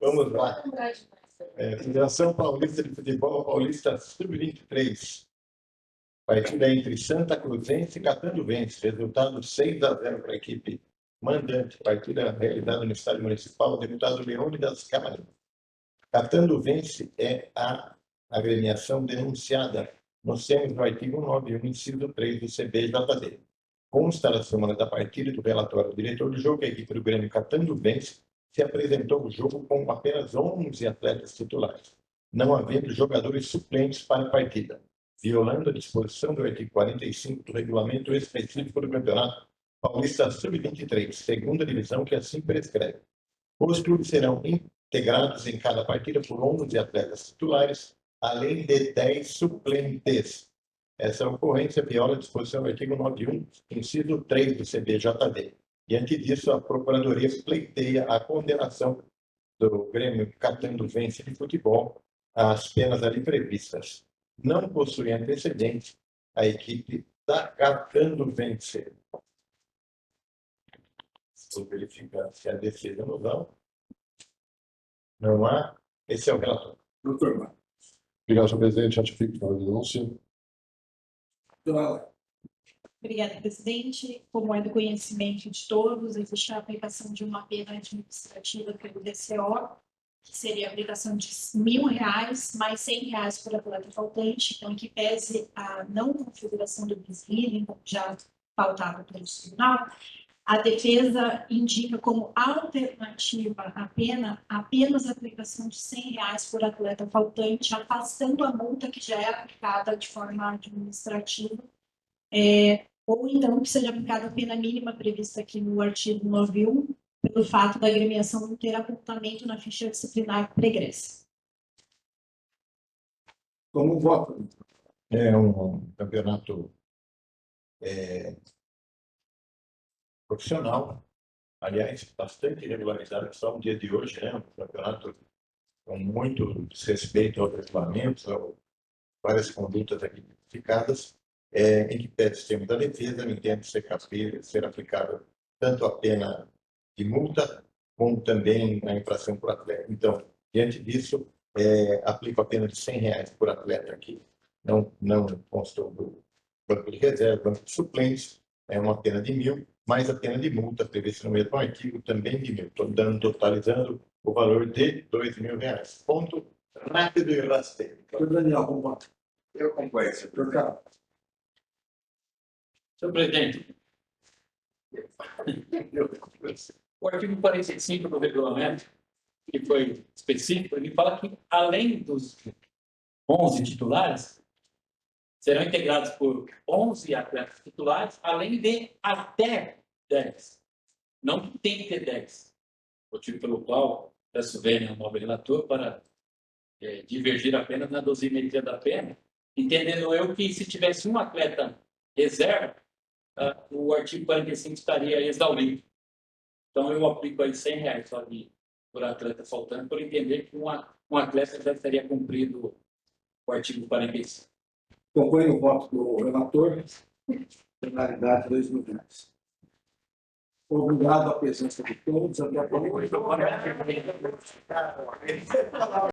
Vamos lá. Federação Paulista de Futebol, Paulista Sub-23. Partida entre Santa Cruzense e Catanduvense. Resultado 6-0 para a equipe mandante. Partida realizada no estádio municipal. Deputado Leônidas Camargo. Catanduvense é a agremiação denunciada nos termos do artigo 91, inciso 3 do CBJD. Consta na semana da partida do relatório do diretor do jogo que a equipe do Grêmio Catanduvense se apresentou ao jogo com apenas 11 atletas titulares, não havendo jogadores suplentes para a partida, violando a disposição do artigo 45 do regulamento específico do Campeonato Paulista Sub-23, segunda divisão, que assim prescreve. Os clubes serão integrados em cada partida por 11 atletas titulares, além de 10 suplentes. Essa ocorrência viola a disposição do artigo 91, inciso 3 do CBJD. Diante disso, a Procuradoria pleiteia a condenação do Grêmio Catanduvense de Futebol às penas ali previstas. Não possui antecedentes a equipe da Catanduvense. Vou verificar se a defesa não dá. Não há. Esse é o relatório. Doutor Marcos. Obrigado, senhor presidente. Ratifico pela denúncia. Doutora, Obrigada, presidente. Como é do conhecimento de todos, existe a aplicação de uma pena administrativa pelo DCO, que seria a aplicação de R$1.000 mais R$100 por atleta faltante, então, que pese a não configuração do bis-in, já pautado pelo tribunal, a defesa indica como alternativa à pena apenas a aplicação de R$100 por atleta faltante, afastando a multa que já é aplicada de forma administrativa, ou então que seja aplicada a pena mínima prevista aqui no artigo 91, pelo fato da agremiação não ter apontamento na ficha disciplinar pregressa. como voto? É um campeonato profissional, aliás, bastante regularizado, só no dia de hoje, né? Um campeonato com muito desrespeito aos regulamentos, várias condutas aqui identificadas, em que pede o sistema da defesa, não entende ser aplicado tanto a pena de multa, como também a infração por atleta. Então, diante disso, aplico a pena de R$100 por atleta aqui. Não constou do banco de reserva, banco de suplentes, é uma pena de R$1.000, mais a pena de multa prevista no mesmo artigo, também de R$1.000. Estou totalizando o valor de R$2.000. Ponto rápido e rasteiro. Doutor Daniel, como voto? eu acompanho, senhor. Trocado. Senhor presidente, o artigo 45 do regulamento que foi específico, ele fala que, além dos 11 titulares, serão integrados por 11 atletas titulares, além de até 10. Não que tem que ter 10. Motivo pelo qual peço vênia ao nobre relator para divergir apenas na dosimetria da pena, entendendo eu que se tivesse um atleta reserva, o artigo 45 estaria exaurido. Então eu aplico aí R$100 só por atleta faltando, por entender que um atleta já teria cumprido o artigo 45. Acompanhe o voto do relator, penalidade de R$2.000. Obrigado à presença de todos. Até a próxima.